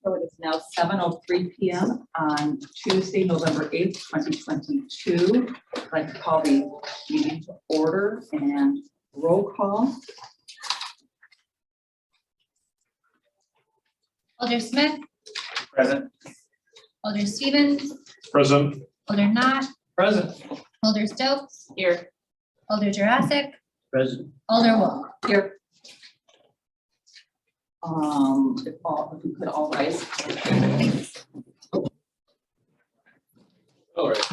So it is now 7:03 p.m. on Tuesday, November 8th, 2022. I'd like to call the meeting to order and roll call. Alder Smith, Present. Alder Stevens, Present. Alder Knott, Present. Alder Stokes, Here. Alder Jurassic, Present. Alder Wolf. Here. If we could all rise. All right.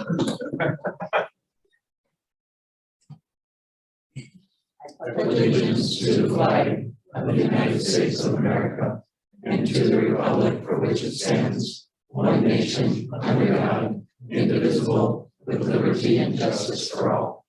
I pledge allegiance to the flag of the United States of America and to the republic for which it stands, one nation, under God, indivisible, with liberty and justice for all.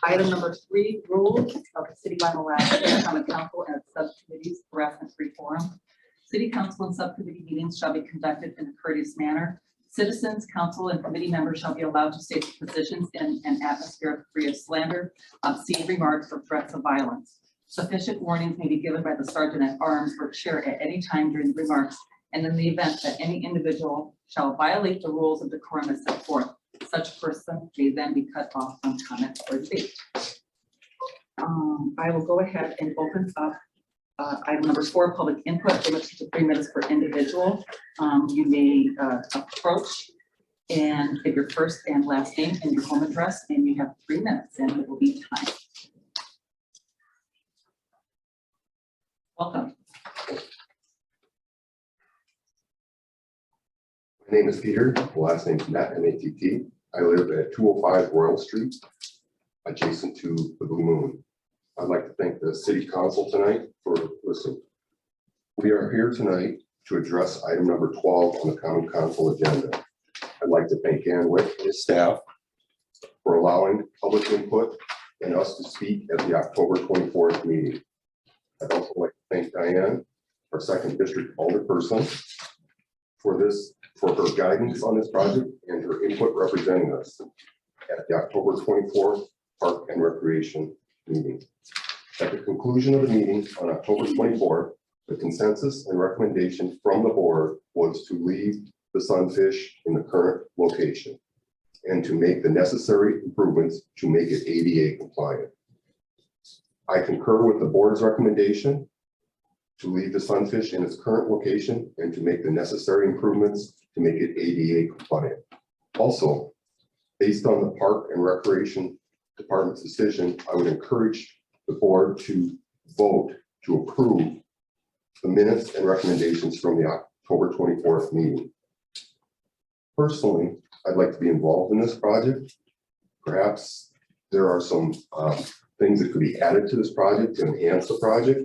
Item number 3, rules of the City of Lima, Alaska, Common Council and Subcommittees Harassment-Free Forum. City Council and subcommittee meetings shall be conducted in a courteous manner. Citizens, council, and committee members shall be allowed to state their positions in an atmosphere free of slander, obscene remarks, or threats of violence. Sufficient warnings may be given by the sergeant at arms or chair at any time during the remarks, and in the event that any individual shall violate the rules of decorum as set forth, such person may then be cut off from comment or debate. I will go ahead and open up item number 4, public input, limited to 3 minutes per individual. You may approach and give your first and last name and your home address, and you have 3 minutes, and it will be time. Welcome. My name is Peter. The last name is Matt, M-A-T-T. I live at 205 Royal Street, adjacent to the Blue Moon. I'd like to thank the City Council tonight for listening. We are here tonight to address item number 12 on the Common Council agenda. I'd like to thank Dan Wick and his staff for allowing public input and us to speak at the October 24th meeting. I'd also like to thank Diane, our 2nd District Alderperson, for her guidance on this project and her input representing us at the October 24th Park and Recreation meeting. At the conclusion of the meeting on October 24th, the consensus and recommendation from the board was to leave the Sunfish in the current location and to make the necessary improvements to make it ADA compliant. I concur with the board's recommendation to leave the Sunfish in its current location and to make the necessary improvements to make it ADA compliant. Also, based on the Park and Recreation Department's decision, I would encourage the board to vote to approve the minutes and recommendations from the October 24th meeting. Personally, I'd like to be involved in this project. Perhaps there are some things that could be added to this project to enhance the project.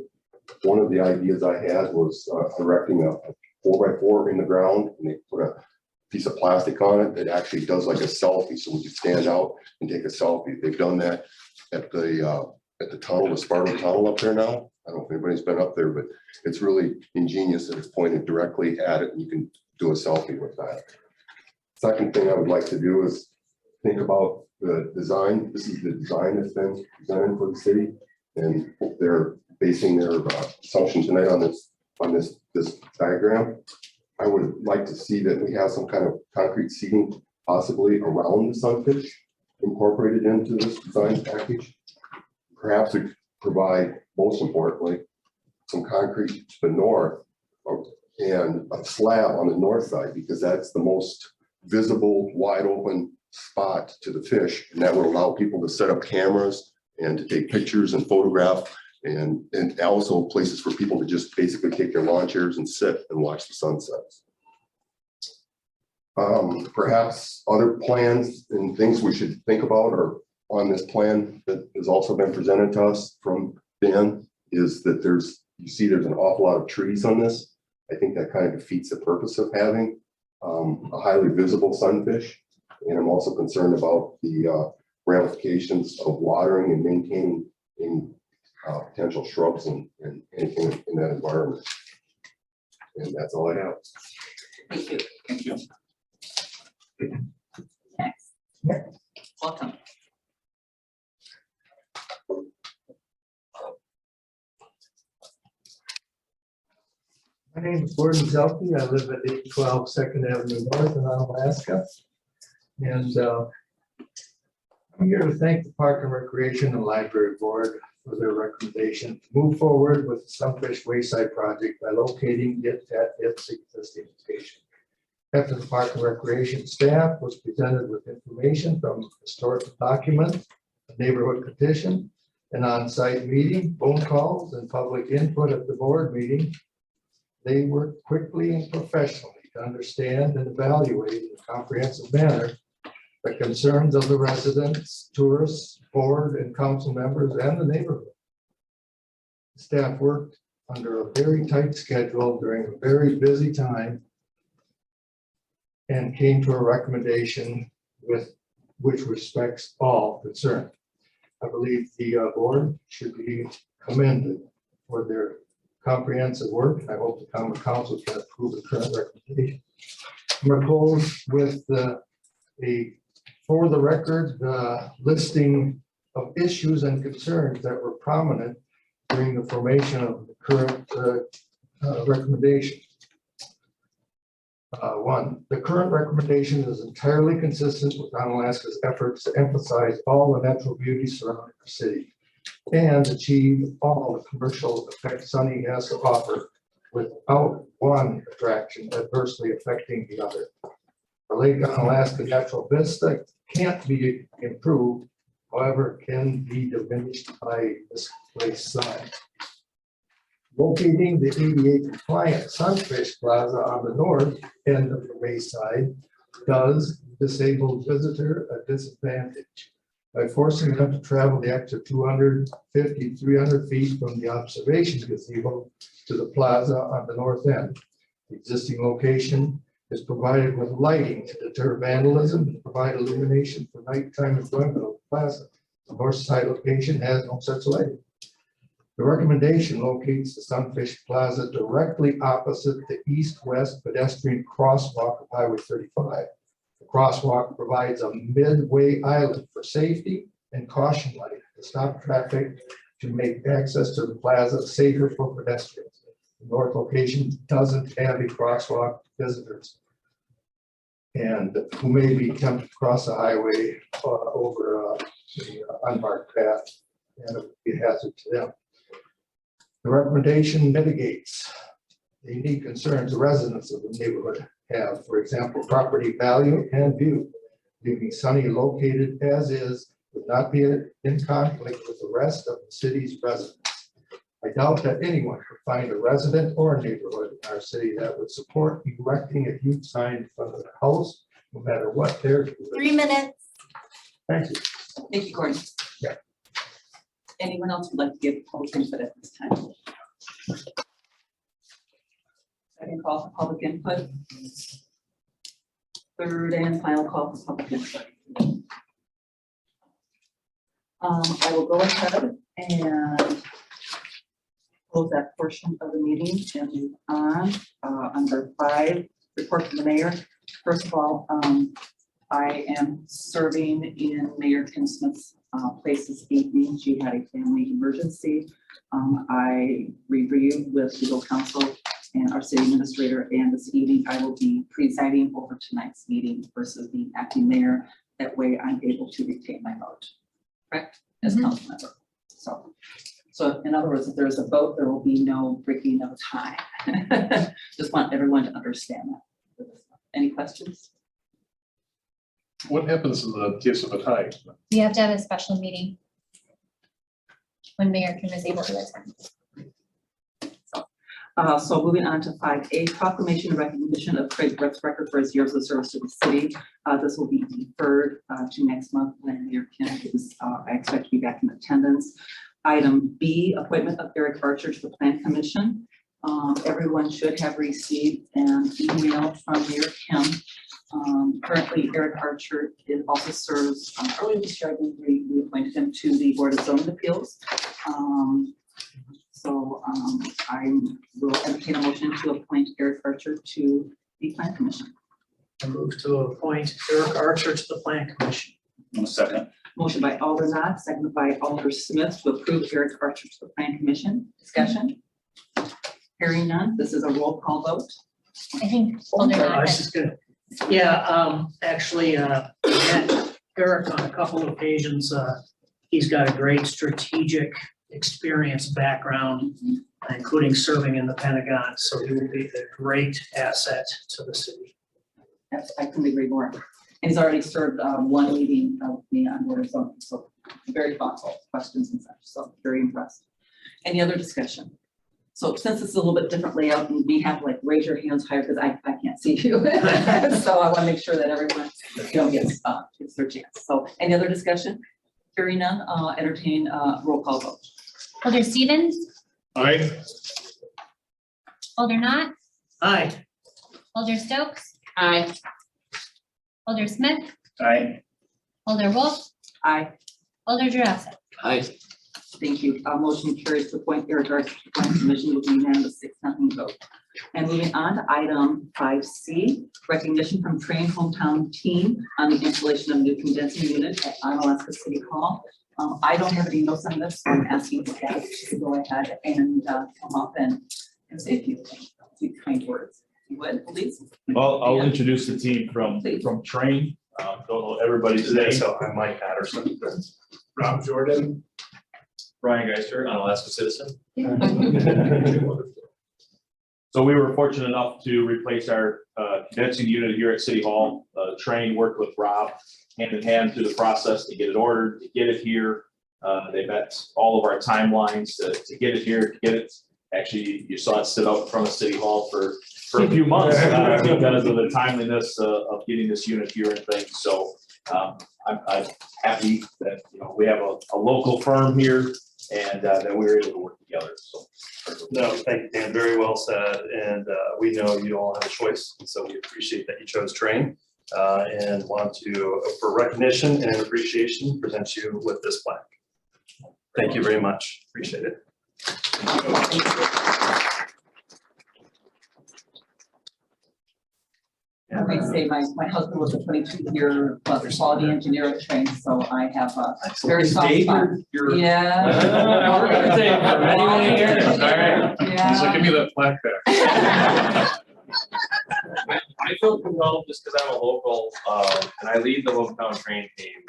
One of the ideas I had was erecting a 4x4 in the ground, and they put a piece of plastic on it that actually does like a selfie, so we can stand out and take a selfie. They've done that at the tunnel, the Sparta Tunnel up there now. I don't know if anybody's been up there, but it's really ingenious and it's pointed directly at it, and you can do a selfie with that. Second thing I would like to do is think about the design. This is the design that's been designed for the city, and they're basing their assumption tonight on this diagram. I would like to see that we have some kind of concrete seating possibly around the Sunfish incorporated into this design package. Perhaps we could provide, most importantly, some concrete to the north and a slab on the north side, because that's the most visible, wide open spot to the fish, and that would allow people to set up cameras and to take pictures and photograph, and also places for people to just basically take their lawn chairs and sit and watch the sunsets. Perhaps other plans and things we should think about are on this plan that has also been presented to us from Dan, is that there's an awful lot of trees on this. I think that kind of defeats the purpose of having a highly visible Sunfish. And I'm also concerned about the ramifications of watering and maintaining in potential shrubs and anything in that environment. And that's all I have. Thank you. Thank you. Next. Welcome. My name is Gordon Zelke. I live at 812 Second Avenue North in Alaska. And I'm here to thank the Park and Recreation and Library Board for their recommendation to move forward with the Sunfish Wayside project by locating it at its existing location. After the Park and Recreation staff was presented with information from historical documents, a neighborhood petition, an on-site meeting, phone calls, and public input at the board meeting, they worked quickly and professionally to understand and evaluate in a comprehensive manner the concerns of the residents, tourists, board and council members, and the neighborhood. Staff worked under a very tight schedule during a very busy time and came to a recommendation with which respects all concerned. I believe the board should be commended for their comprehensive work. I hope the common council can approve the current recommendation. I'm going to close with for the record, listing of issues and concerns that were prominent during the formation of the current recommendation. One, the current recommendation is entirely consistent with Onalaska's efforts to emphasize all the natural beauty surrounding the city and achieve all the commercial effects Sunny has to offer without one attraction adversely affecting the other. The Lake Onalaska Natural Vista can't be improved, however, can be diminished by misplaced signs. Locating the ADA compliant Sunfish Plaza on the north end of the wayside does disable visitor a disadvantage by forcing them to travel the extra 250, 300 feet from the observation gazebo to the plaza on the north end. The existing location is provided with lighting to deter vandalism and provide illumination for nighttime enjoyment of the plaza. The north side location has no such lighting. The recommendation locates the Sunfish Plaza directly opposite the east-west pedestrian crosswalk of Highway 35. The crosswalk provides a midway island for safety and caution light to stop traffic to make access to the plaza safer for pedestrians. The north location doesn't have a crosswalk visitors and who may be tempted to cross the highway over the unmarked path, and it would be a hazard to them. The recommendation mitigates the unique concerns the residents of the neighborhood have, for example, property value and view. Leaving Sunny located as is would not be in conflict with the rest of the city's residents. I doubt that anyone could find a resident or a neighborhood in our city that would support erecting a huge sign in front of their house, no matter what their view is. 3 minutes. Thank you. Thank you, Gordon. Yeah. Anyone else would like to give public input at this time? Second call for public input. Third and final call for public input. I will go ahead and close that portion of the meeting and move on. Under 5, report from the mayor. First of all, I am serving in Mayor Kim Smith's place this evening. She had a family emergency. I reviewed with legal counsel and our city administrator, and this evening I will be presiding over tonight's meeting versus being acting mayor. That way I'm able to retain my vote, correct, as council member. So in other words, if there's a vote, there will be no breaking of tie. Just want everyone to understand that. Any questions? What happens in the case of a tie? You have to have a special meeting when Mayor Kim is able to attend. So moving on to 5A, proclamation and recognition of Craig Brett's record for his years of service to the city. This will be deferred to next month when Mayor Kim is, I expect to be back in attendance. Item B, appointment of Eric Archer to the Plan Commission. Everyone should have received an email from Mayor Kim. Currently, Eric Archer also serves, earlier this year, I believe we appointed him to the Board of Zoning Appeals. I will entertain a motion to appoint Eric Archer to the Plan Commission. I move to appoint Eric Archer to the Plan Commission. Second. Motion by Alder Knott, seconded by Alder Smith to approve Eric Archer to the Plan Commission. Discussion? Hearing none, this is a roll call vote. I think Alder I Knott was had- just gonna, yeah, actually, met Eric on a couple of occasions. He's got a great strategic experience background, including serving in the Pentagon, so he will be a great asset to the city. Yes, I couldn't agree more. And he's already served one meeting with me on board of zoning, so very thoughtful questions and such, so very impressed. Any other discussion? So since it's a little bit different layout, and we have like raise your hands higher because I can't see you. So I want to make sure that everyone, gets their chance. So any other discussion? Hearing none, entertain roll call vote. Alder Stevens, Aye. Alder Knott, Aye. Alder Stokes, Aye. Alder Smith, Aye. Alder Wolf, Aye. Alder Jurassic. Aye. Thank you. Motion carries to appoint Eric Garcia to the Planning Commission with a unanimous 6-0 vote. And moving on to item 5C, recognition from Train Hometown Team on the installation of new condensing unit at Onalaska City Hall. I don't have any notes on this, so I'm asking the staff to go ahead and come up and say a few kind words. You would, please? Well, I'll Yeah. introduce the team from Train. Don't know everybody's name. So I'm Mike Patterson. Rob Jordan. Brian Geister, an Alaska citizen. So we were fortunate enough to replace our condensing unit here at City Hall. Train worked with Rob hand in hand through the process to get it ordered, to get it here. They met all of our timelines to get it here, to get it. Actually, you saw it sit out in front of City Hall for a few months because of the timeliness of getting this unit here and things. So I'm happy that, we have a local firm here and that we were able to work together, so. No, thank you, Dan. Very well said. And we know you all have a choice. And so we appreciate that you chose Train and want to, for recognition and appreciation, present you with this plaque. Thank you very much. Appreciate it. I may say my husband was a 22-year quality engineer at Train, so I have a very soft spot. Yeah. We're gonna take for many, many years. All right. He's like, give me that plaque back. I feel compelled just because I'm a local, and I lead the hometown train team.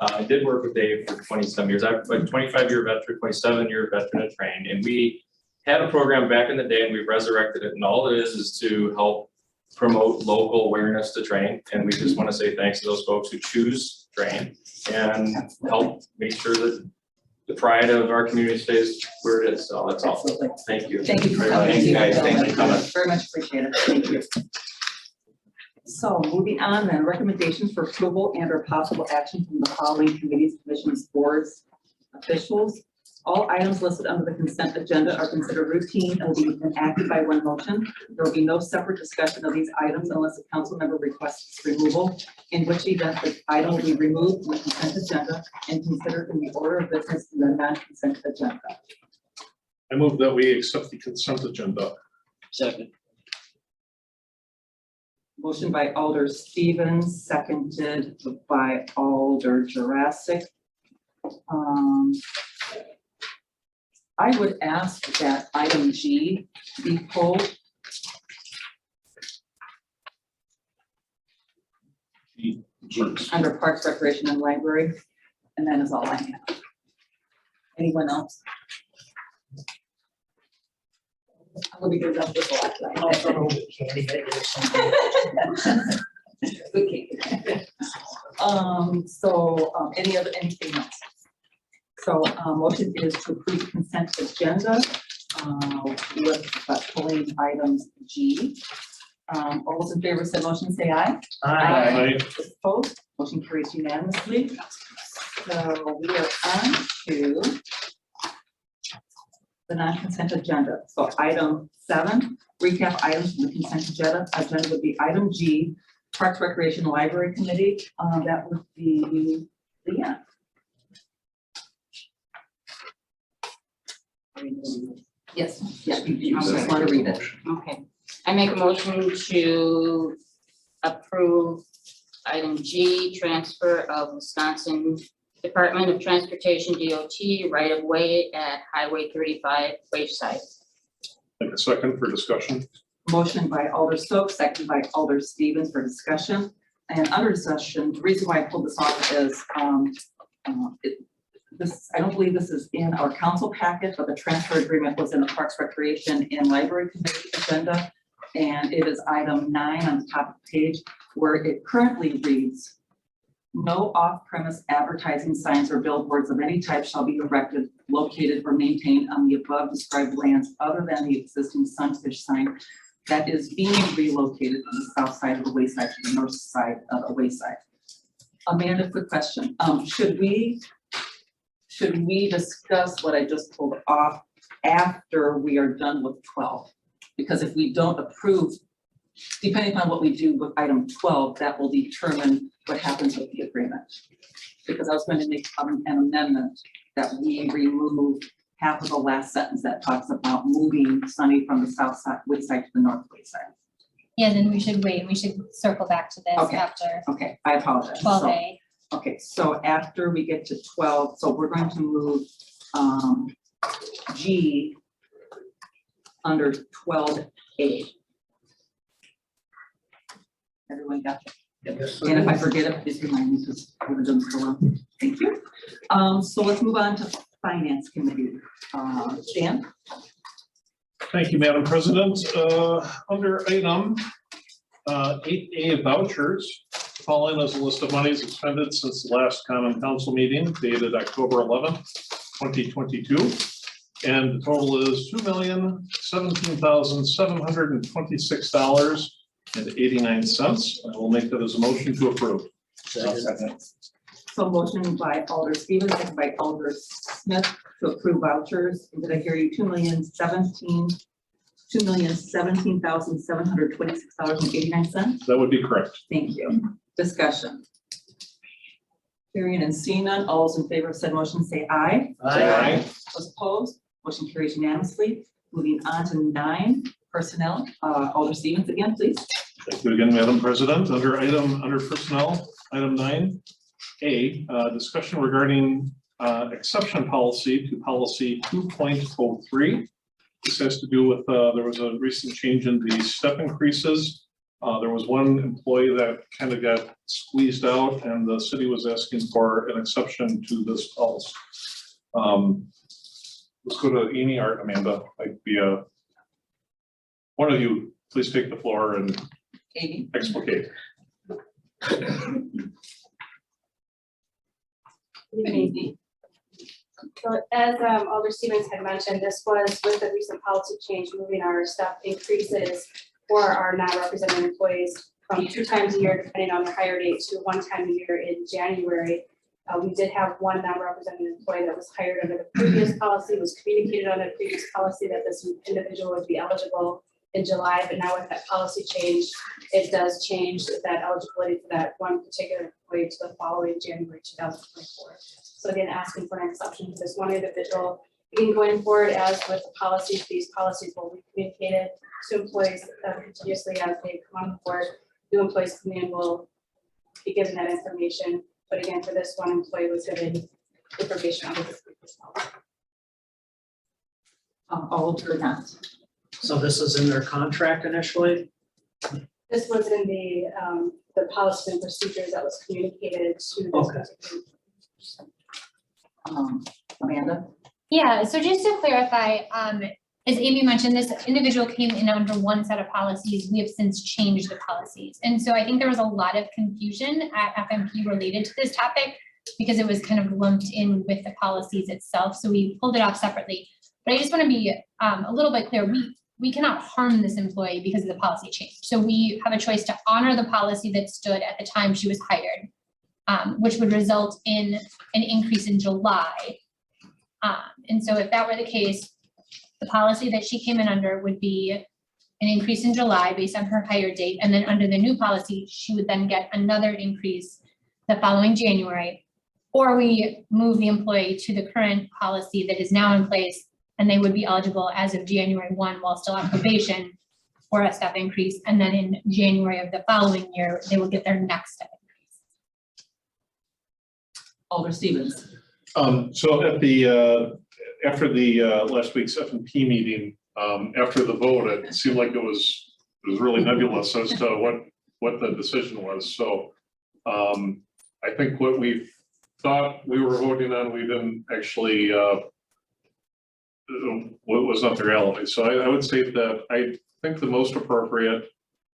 I did work with Dave for 20-some years. I'm like 25-year veteran, 27-year veteran at Train, and we had a program back in the day and we resurrected it. And all it is to help promote local awareness to Train. And we just want to say thanks to those folks who choose Train and help make sure that the pride of our community stays where it is. So that's all. Absolutely. Thank you. Thank you for Very coming. much. Thank you guys. Thanks for coming. Very much appreciated. Thank you. So moving on then, recommendations for approval and or possible action from the following committees, commissions, boards, officials. All items listed under the consent agenda are considered routine and will be enacted by one motion. There will be no separate discussion of these items unless a council member requests removal, in which event the item will be removed from the consent agenda and considered in the order of business in the non-consent agenda. I move that we accept the consent agenda. Second. Motion by Alder Stevens, seconded by Alder Jurassic. I would ask that item G be pulled. Under Parks, Recreation, and Library, and that is all I have. Anyone else? I'm gonna be good enough with the I'll last throw candy maybe or something. Okay. Anything else? So, motion is to approve the consent agenda, with pulling items G. All those in favor said motion, say aye. Aye. Opposed, motion carries unanimously. So we are on to the non-consent agenda. So item 7, recap items from the consent agenda would be item G, Parks, Recreation, Library Committee. That would be Leanne. Yes, yeah, you just want to read it. Okay. I make a motion to approve item G, transfer of Wisconsin Department of Transportation DOT right of way at Highway 35 Wayside. Like a second for discussion. Motion by Alder Stokes, second by Alder Stevens for discussion. And under discussion, the reason why I pulled this off is, I don't believe this is in our council packet, but the transfer agreement was in the Parks Recreation and Library Committee agenda. And it is item 9 on the top of the page, where it currently reads, no off-premise advertising signs or billboards of any type shall be erected, located, or maintained on the above described lands other than the existing Sunfish sign that is being relocated from the south side of the wayside to the north side of the wayside. Amanda, quick question. Should we discuss what I just pulled off after we are done with 12? Because if we don't approve, depending on what we do with item 12, that will determine what happens with the agreement. Because I was going to make an amendment that we remove half of the last sentence that talks about moving Sunny from the south side wayside to the north wayside. Yeah, then we should wait. We should circle back to this Okay. after Okay, I apologize. 12A. Okay, so after we get to 12, so we're going to move G under 12A. Everyone got that? And if I forget it, please remind me because I haven't done so well. Thank you. So let's move on to Finance Committee. Dan? Thank you, Madam President. Under item 8A vouchers, following is a list of monies expended since the last common council meeting dated October 11th, 2022. And the total is $2,017,726.89. I will make that as a motion to approve. So motion by Alder Stevens, second by Alder Smith to approve vouchers. Did I hear you? $2,017,726.89. That would be correct. Thank you. Discussion. Hearing and seeing none, all those in favor of said motion say aye. Aye. Those opposed, motion carries unanimously. Moving on to 9, personnel. Alder Stevens again, please. Thank you again, Madam President. Under personnel, item 9A, discussion regarding exception policy to policy 2.03. This has to do with, there was a recent change in the step increases. There was one employee that kind of got squeezed out and the city was asking for an exception to this policy. Let's go to Amy or Amanda. I'd be one of you, please take the floor and Amy. explicate. Amy. So as Alder Stevens had mentioned, this was with the recent policy change, moving our step increases for our non-represented employees from 2 times a year, depending on their hire date, to 1 time a year in January. We did have one non-represented employee that was hired under the previous policy, was communicated on the previous policy that this individual would be eligible in July, but now with that policy change, it does change that eligibility for that one particular employee to the following January 2024. So again, asking for an exception to this one individual. Again, going forward, as with the policies, these policies will be communicated to employees continuously as they come on board. New employees come in will be given that information. But again, for this one employee was given information on this previous policy. Alder not. So this is in their contract initially? This was in the policy and procedures that was communicated to this. Okay. Amanda. Yeah, so just to clarify, as Amy mentioned, this individual came in under one set of policies. We have since changed the policies. And so I think there was a lot of confusion at FMP related to this topic because it was kind of lumped in with the policies itself. So we pulled it off separately. But I just want to be a little bit clear. We cannot harm this employee because of the policy change. So we have a choice to honor the policy that stood at the time she was hired, which would result in an increase in July. And so if that were the case, the policy that she came in under would be an increase in July based on her hire date. And then under the new policy, she would then get another increase the following January. Or we move the employee to the current policy that is now in place, and they would be eligible as of January 1 while still on probation for a step increase. And then in January of the following year, they will get their next step increase. Alder Stevens. So at the after the last week's FMP meeting, after the vote, it seemed like it was really nebulous as to what the decision was. So I think what we thought we were voting on, we didn't actually, was not the reality. So I would say that I think the most appropriate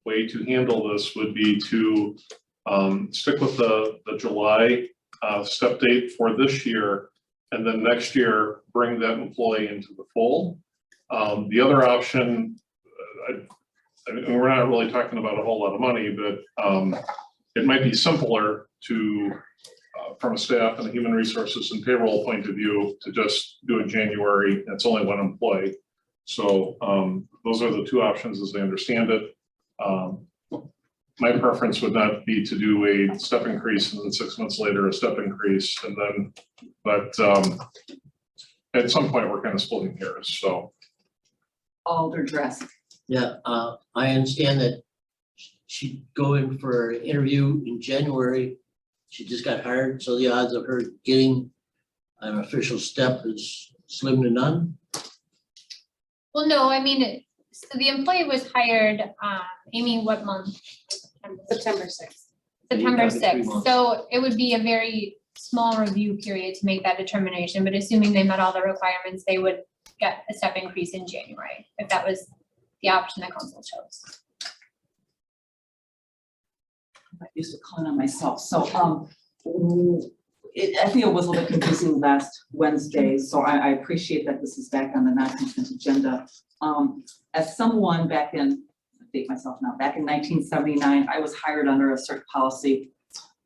way to handle this would be to stick with the July step date for this year, and then next year, bring that employee into the fold. The other option, I mean, we're not really talking about a whole lot of money, but it might be simpler to, from a staff and a human resources and payroll point of view, to just do it January. It's only one employee. So those are the two options as I understand it. My preference would not be to do a step increase and then 6 months later a step increase and then, but at some point we're kind of splitting hairs, so. Alder Dress. Yeah, I understand that she'd go in for an interview in January. She just got hired, so the odds of her getting an official step is slim to none. Well, no, I mean, so the employee was hired, Amy, what month? September 6th. September got the 3 6th. months. So it would be a very small review period to make that determination, but assuming they met all the requirements, they would get a step increase in January, if that was the option that council chose. I used to calling on myself, so, I think it was a little bit confusing last Wednesday, so I appreciate that this is back on the non-consent agenda. As someone back in, I date myself now, back in 1979, I was hired under a certain policy.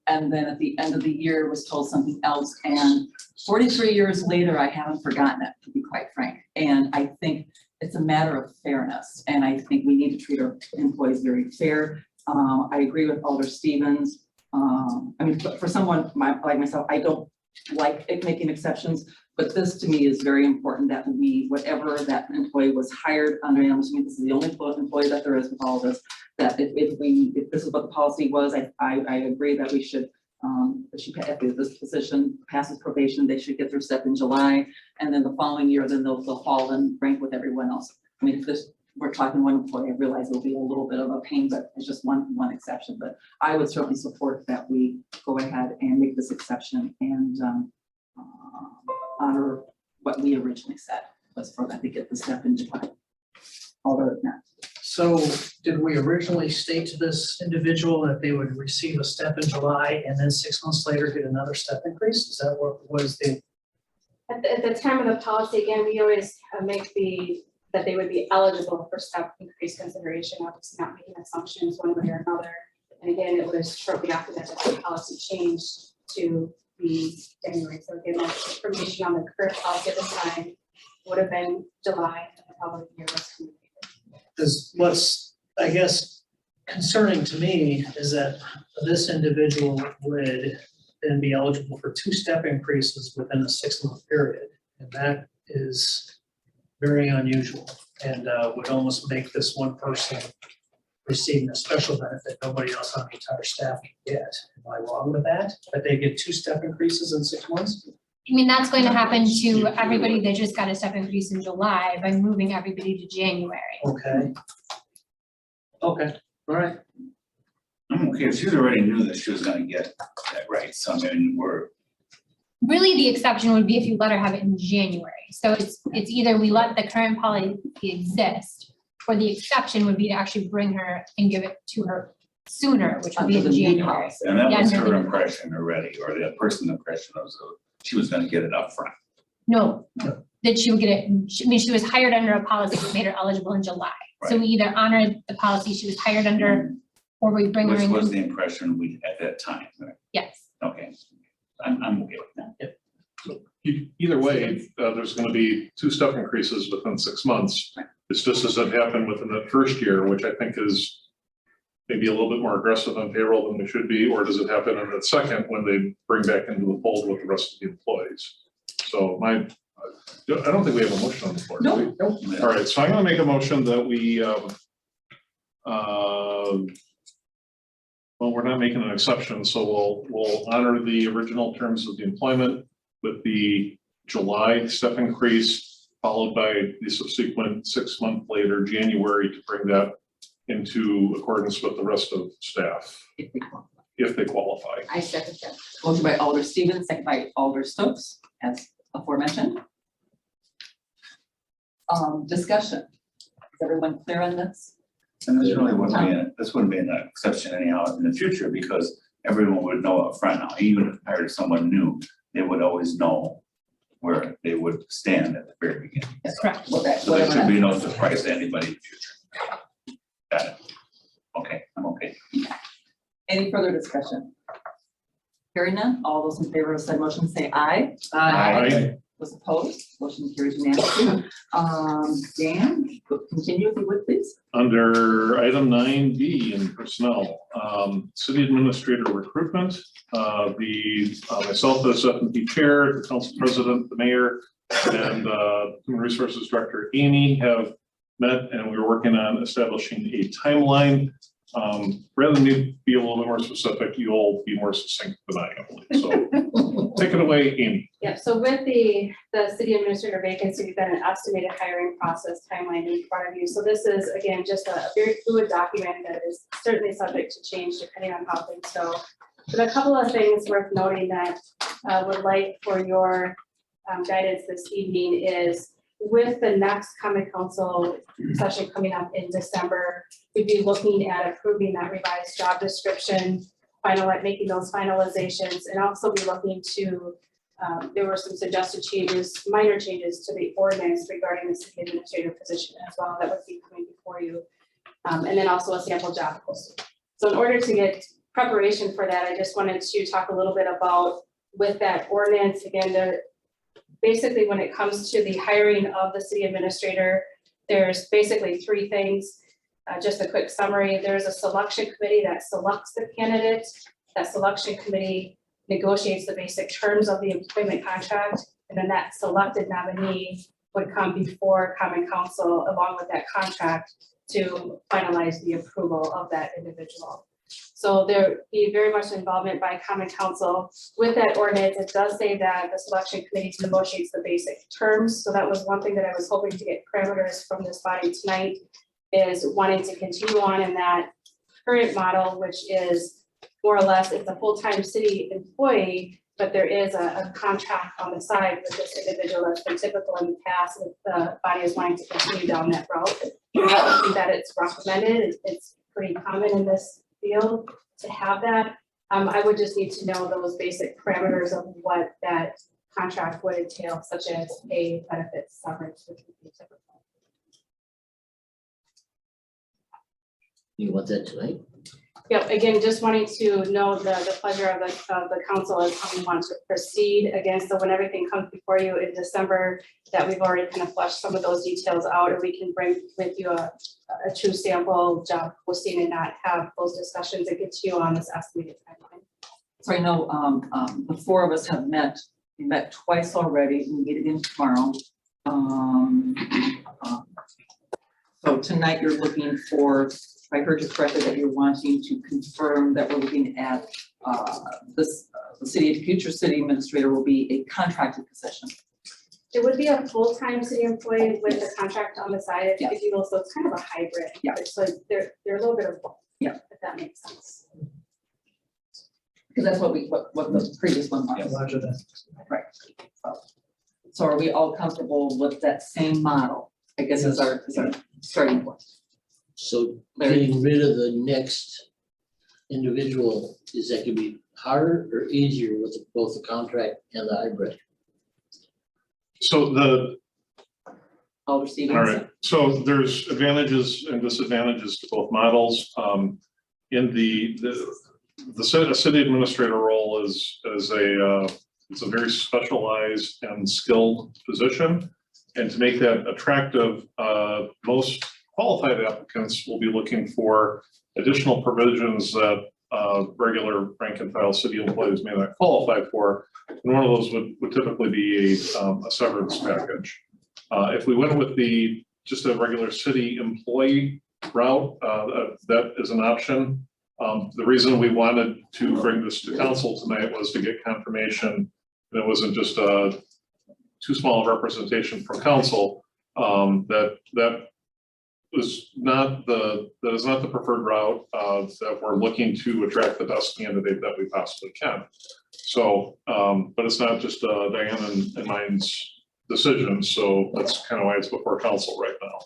And then at the end of the year was told something else, and 43 years later, I haven't forgotten it, to be quite frank. And I think it's a matter of fairness, and I think we need to treat our employees very fair. I agree with Alder Stevens. I mean, for someone like myself, I don't like it making exceptions, but this to me is very important that we, whatever that employee was hired under, and I'm assuming this is the only employee that there is with all of this, that if this is what the policy was, I agree that we should, if this position passes probation, they should get their step in July, and then the following year, then they'll fall and rank with everyone else. I mean, if this, we're talking one employee, I realize it'll be a little bit of a pain, but it's just one exception. But I would certainly support that we go ahead and make this exception and honor what we originally said was for them to get the step in July. Although not. So did we originally state to this individual that they would receive a step in July and then 6 months later get another step increase? Is that what was the? At the time of the policy, again, we always make that they would be eligible for step increase consideration, obviously not making assumptions one way or another. And again, it was shortly after that the policy changed to be January. So again, that information on the current policy at the time would have been July, and the following year was communicated. Because what's, I guess, concerning to me is that this individual would then be eligible for 2 step increases within a 6-month period. And that is very unusual and would almost make this one person receiving a special benefit nobody else on the entire staff can get. Am I wrong with that? That they get 2 step increases in 6 months? I mean, that's going to happen to everybody that just got a step increase in July by moving everybody to January. Okay. Okay, all right. I'm okay, she already knew that she was gonna get that right, so I mean, Really, the exception would be if you let her have it in January. So it's either we let the current policy exist, or the exception would be to actually bring her and give it to her sooner, which would be Under in the new January. policy. and that Yeah, was under her the- impression already, or the person's impression was she was gonna get it up front. No, that she would get it, I mean, she was hired under a policy that made her eligible in July. So we either honor the policy she was hired under, or we bring her Which in. was the impression we, at that time, right? Yes. Okay, I'm okay with that. Either way, there's gonna be 2 step increases within 6 months. It's just as it happened within that first year, which I think is maybe a little bit more aggressive on payroll than we should be, or does it happen in that second when they bring back into the fold with the rest of the employees? So I don't think we have a motion on the floor. do we? Nope. All right, so I'm gonna make a motion that we, well, we're not making an exception, so we'll honor the original terms of the employment with the July step increase followed by the subsequent 6 month later, January, to bring that into accordance with the rest of staff, if they qualify. I second that. Motion by Alder Stevens, second by Alder Stokes, as aforementioned. Discussion. Is everyone clear on this? And this really wouldn't be, this wouldn't be an exception anyhow in the future, because everyone would know up front now, even if hired someone new, they would always know where they would stand at the very beginning. Yes, Correct. So there should be no surprise to anybody in the future. Got it. Okay, I'm okay. Any further discussion? Hearing none, all those in favor of said motion say aye. Aye. Those opposed, motion carries unanimously. Dan, continue if you would, please. Under item 9B in personnel, city administrator recruitment, myself as F&P chair, the council president, the mayor, and human resources director Amy have met, and we're working on establishing a timeline. Rather than me be a little bit more specific, you'll be more succinct than I am. So take it away, Amy. Yeah, so with the city administrator vacancy, we've got an estimated hiring process timeline in front of you. So this is, again, just a very fluid document that is certainly subject to change depending on how things go. But a couple of things worth noting that would like for your guidance this evening is, with the next common council session coming up in December, we'd be looking at approving that revised job description, making those finalizations, and also be looking to, there were some suggested changes, minor changes to the ordinance regarding the city administrator position as well, that would be coming before you. And then also a sample job posting. So in order to get preparation for that, I just wanted to talk a little bit about, with that ordinance, again, basically when it comes to the hiring of the city administrator, there's basically three things. Just a quick summary, there's a selection committee that selects the candidate. That selection committee negotiates the basic terms of the employment contract, and then that selected nominee would come before common council along with that contract to finalize the approval of that individual. So there be very much involvement by common council. With that ordinance, it does say that the selection committee negotiates the basic terms. So that was one thing that I was hoping to get parameters from this body tonight, is wanting to continue on in that current model, which is more or less, it's a full-time city employee, but there is a contract on the side with this individual that's been typical in the past. If the body is wanting to continue down that route, I think that it's recommended. It's pretty common in this field to have that. I would just need to know those basic parameters of what that contract would entail, such as pay, benefits, severance, which would be typical. You want that tonight? Yep, again, just wanting to know the pleasure of the council as how we want to proceed. Again, so when everything comes before you in December, that we've already kind of fleshed some of those details out, and we can bring with you a true sample job posting and not have those discussions that get to you on this estimated timeline. So I know the four of us have met. We met twice already. We meet again tomorrow. So tonight you're looking for, if I heard you correctly, that you're wanting to confirm that we're looking at the future city administrator will be a contracted position. It would be a full-time city employee with a contract on the side, if you will, so it's kind of a hybrid. Yeah. So they're a little bit of both. Yeah. If that makes sense. Because that's what the previous one was. Roger that. Right. So are we all comfortable with that same model? I guess is our starting point. So getting rid of the next individual, is that gonna be harder or easier with both the contract and the hybrid? So Alder Stevens. all right, so there's advantages and disadvantages to both models. In the city administrator role is it's a very specialized and skilled position. And to make that attractive, most qualified applicants will be looking for additional provisions that regular rank and file city employees may not qualify for. And one of those would typically be a severance package. If we went with just a regular city employee route, that is an option. The reason we wanted to bring this to council tonight was to get confirmation that it wasn't just too small a representation from council, that is not the preferred route, that we're looking to attract the best candidate that we possibly can. So, but it's not just Diane and mine's decision, so that's kind of why it's before council right now.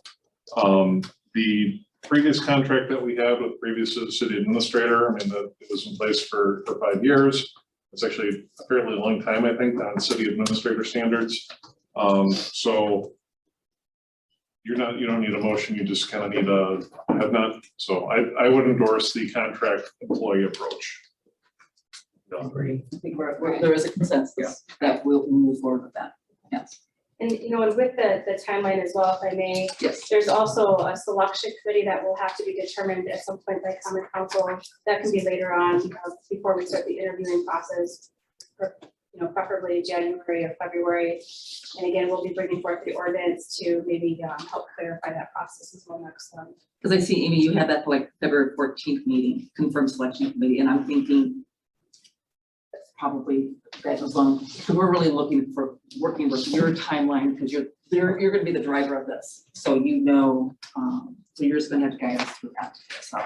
The previous contract that we had with previous city administrator, I mean, it was in place for 5 years. It's actually a fairly long time, I think, on city administrator standards. So you don't need a motion, you just kind of need a have not. So I would endorse the contract employee approach. I think there is a consensus that we'll move forward with that. Yes. And, you know, and with the timeline as well, if I may, Yes. there's also a selection committee that will have to be determined at some point by common council. That can be later on, before we start the interviewing process, or, you know, preferably January or February. And again, we'll be bringing forth the ordinance to maybe help clarify that process as well next month. Because I see, Amy, you had that like February 14th meeting, confirmed selection committee, and I'm thinking that's probably that was long. So we're really looking for working with your timeline because you're going to be the driver of this. So you know, so you're just going to have to guide us through that. So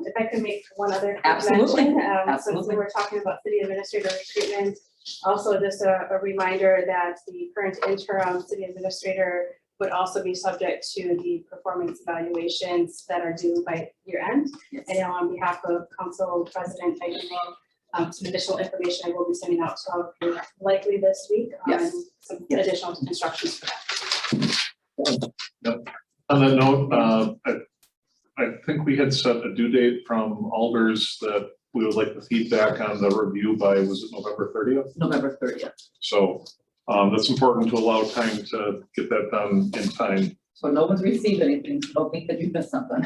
If I could make one other Absolutely. mention, since Absolutely. we were talking about city administrator recruitment, also just a reminder that the current interim city administrator would also be subject to the performance evaluations that are due by year end. yes. And on behalf of Council President Tigerman, some additional information I will be sending out to all of you likely this week on Yes. some Yes. additional instructions for that. On that note, I think we had set a due date from Alders that we would like the feedback on the review by, was it November 30th? November 30th. So that's important to allow time to get that done in time. So no one's received anything, so don't think that you missed something.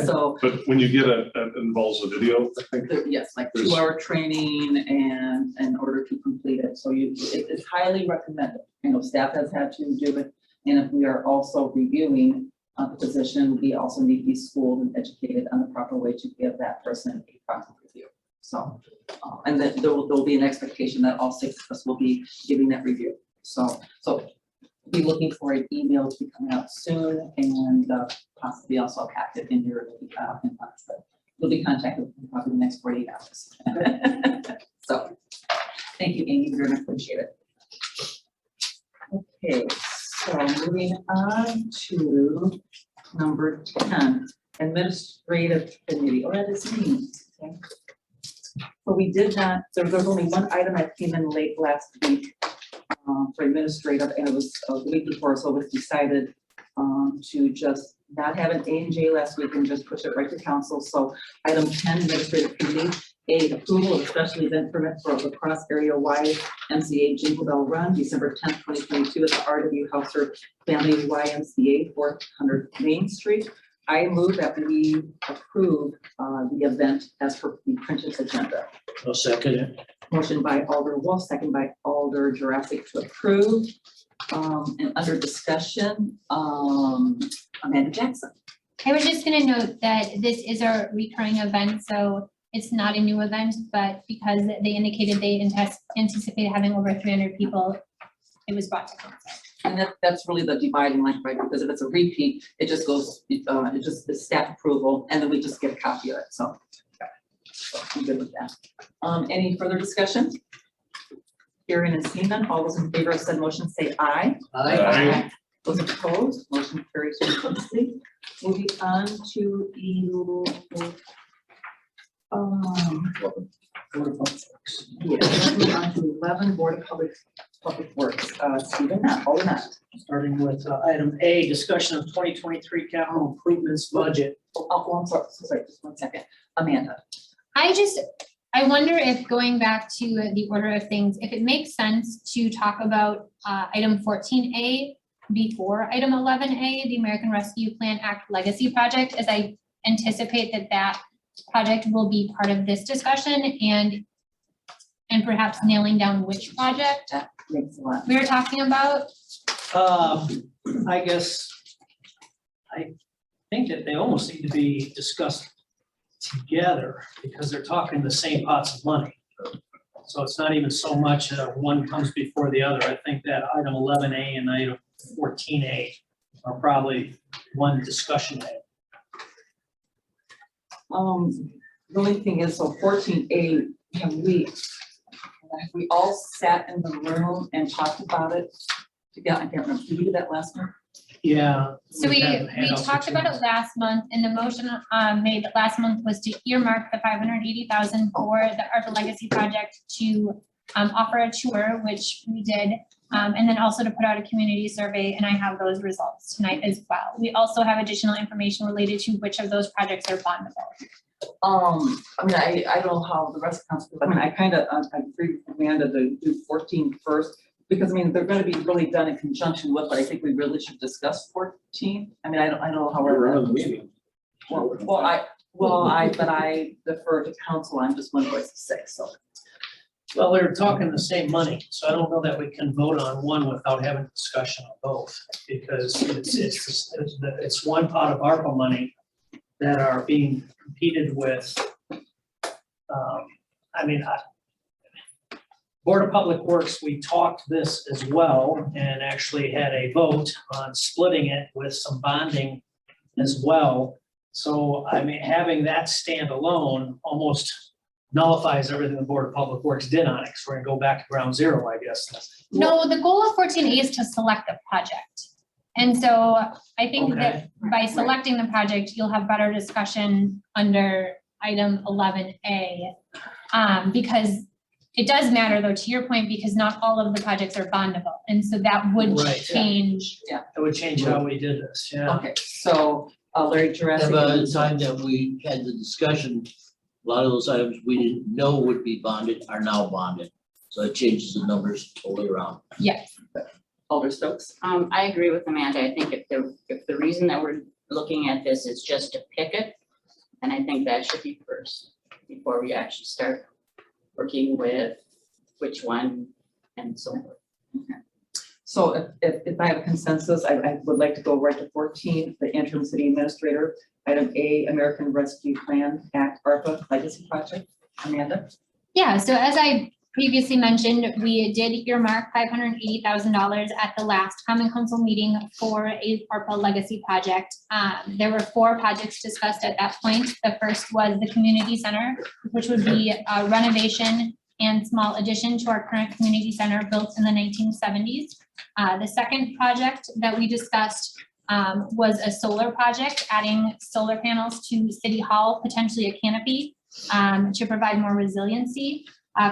So But when you get it involves a video, I think. yes, like There's- 2-hour training and in order to complete it. So it's highly recommended. You know, staff has had to do it. And if we are also reviewing the position, we also need to be schooled and educated on the proper way to give that person a proper review. So, and then there will be an expectation that all 6 of us will be giving that review. So be looking for an email to be coming out soon and possibly also a packet in your inbox. But you'll be contacted in probably the next 48 hours. So thank you, Amy, very much appreciate it. Okay, so moving on to number 10, administrative committee, or that is me. Okay. So we did not, so there's only one item that came in late last week for administrative, and it was the week before, so it was decided to just not have an A&J last week and just push it right to council. So item 10, administrative committee, A, approval of special event permit for the cross area wide MCA Jingle Bell Run, December 10th, 2022 at the RW Hauser Family YMCA, 400 Main Street. I move that we approve the event as per the printed agenda. I'll second it. Motion by Alder Wolf, second by Alder Jurassic to approve. And under discussion, Amanda Jackson. I was just gonna note that this is a recurring event, so it's not a new event, but because they indicated they anticipate having over 300 people, it was brought to council. And that's really the dividing line, right? Because if it's a repeat, it just goes, it just is staff approval, and then we just get a copy of it, so. I'm good with that. Any further discussion? Hearing and seeing none, all those in favor of said motion say aye. Aye. Those opposed, motion carries unanimously. Moving on to moving on to 11, Board of Public Works. Stephen, Alder Knott. Starting with item A, discussion of 2023 capital improvements budget. Oh, I'm sorry, just 1 second. Amanda. I wonder if going back to the order of things, if it makes sense to talk about item 14A before item 11A, the American Rescue Plan Act Legacy Project, as I anticipate that project will be part of this discussion and perhaps nailing down which project That makes a lot. we're talking about. I guess, I think that they almost need to be discussed together because they're talking the same pots of money. So it's not even so much one comes before the other. I think that item 11A and item 14A are probably one discussion item. The only thing is, so 14A, have we all sat in the room and talked about it? Together, I can't remember, did we do that last month? Yeah. So we haven't had talked about it last month, and the motion made last month was to earmark the 580,000 for the ARPA Legacy project to offer a tour, which we did, and then also to put out a community survey, and I have those results tonight as well. We also have additional information related to which of those projects are bondable. I mean, I don't know how the rest of council, I mean, I kind of, I agree with Amanda to do 14 first, because I mean, they're gonna be really done in conjunction with, but I think we really should discuss 14. I mean, I don't know how. We're in the meeting. But I defer to council, I'm just one voice of six, so. Well, they're talking the same money, so I don't know that we can vote on one without having a discussion on both. Because it's one pot of ARPA money that are being competed with. Board of Public Works, we talked this as well and actually had a vote on splitting it with some bonding as well. So I mean, having that stand alone almost nullifies everything the Board of Public Works did on it, because we're gonna go back to ground zero, I guess. No, the goal of 14A is to select the project. And so I think that by selecting the project, you'll have better discussion under item 11A. Because it does matter though, to your point, because not all of the projects are bondable. And so that would Right. change. That would change how we did this, yeah. Okay, so Larry Jurassic. And by the time that we had the discussion, a lot of those items we didn't know would be bonded are now bonded. So it changes the numbers totally around. Yes. Alder Stokes. I agree with Amanda. I think if the reason that we're looking at this is just to pick it, then I think that should be first before we actually start working with which one and so forth. So if I have a consensus, I would like to go right to 14, the interim city administrator, item A, American Rescue Plan Act, ARPA Legacy Project. Amanda? Yeah, so as I previously mentioned, we did earmark $580,000 at the last Common Council meeting for a ARPA Legacy project. There were 4 projects discussed at that point. The first was the community center, which would be a renovation and small addition to our current community center built in the 1970s. The second project that we discussed was a solar project, adding solar panels to City Hall, potentially a canopy, to provide more resiliency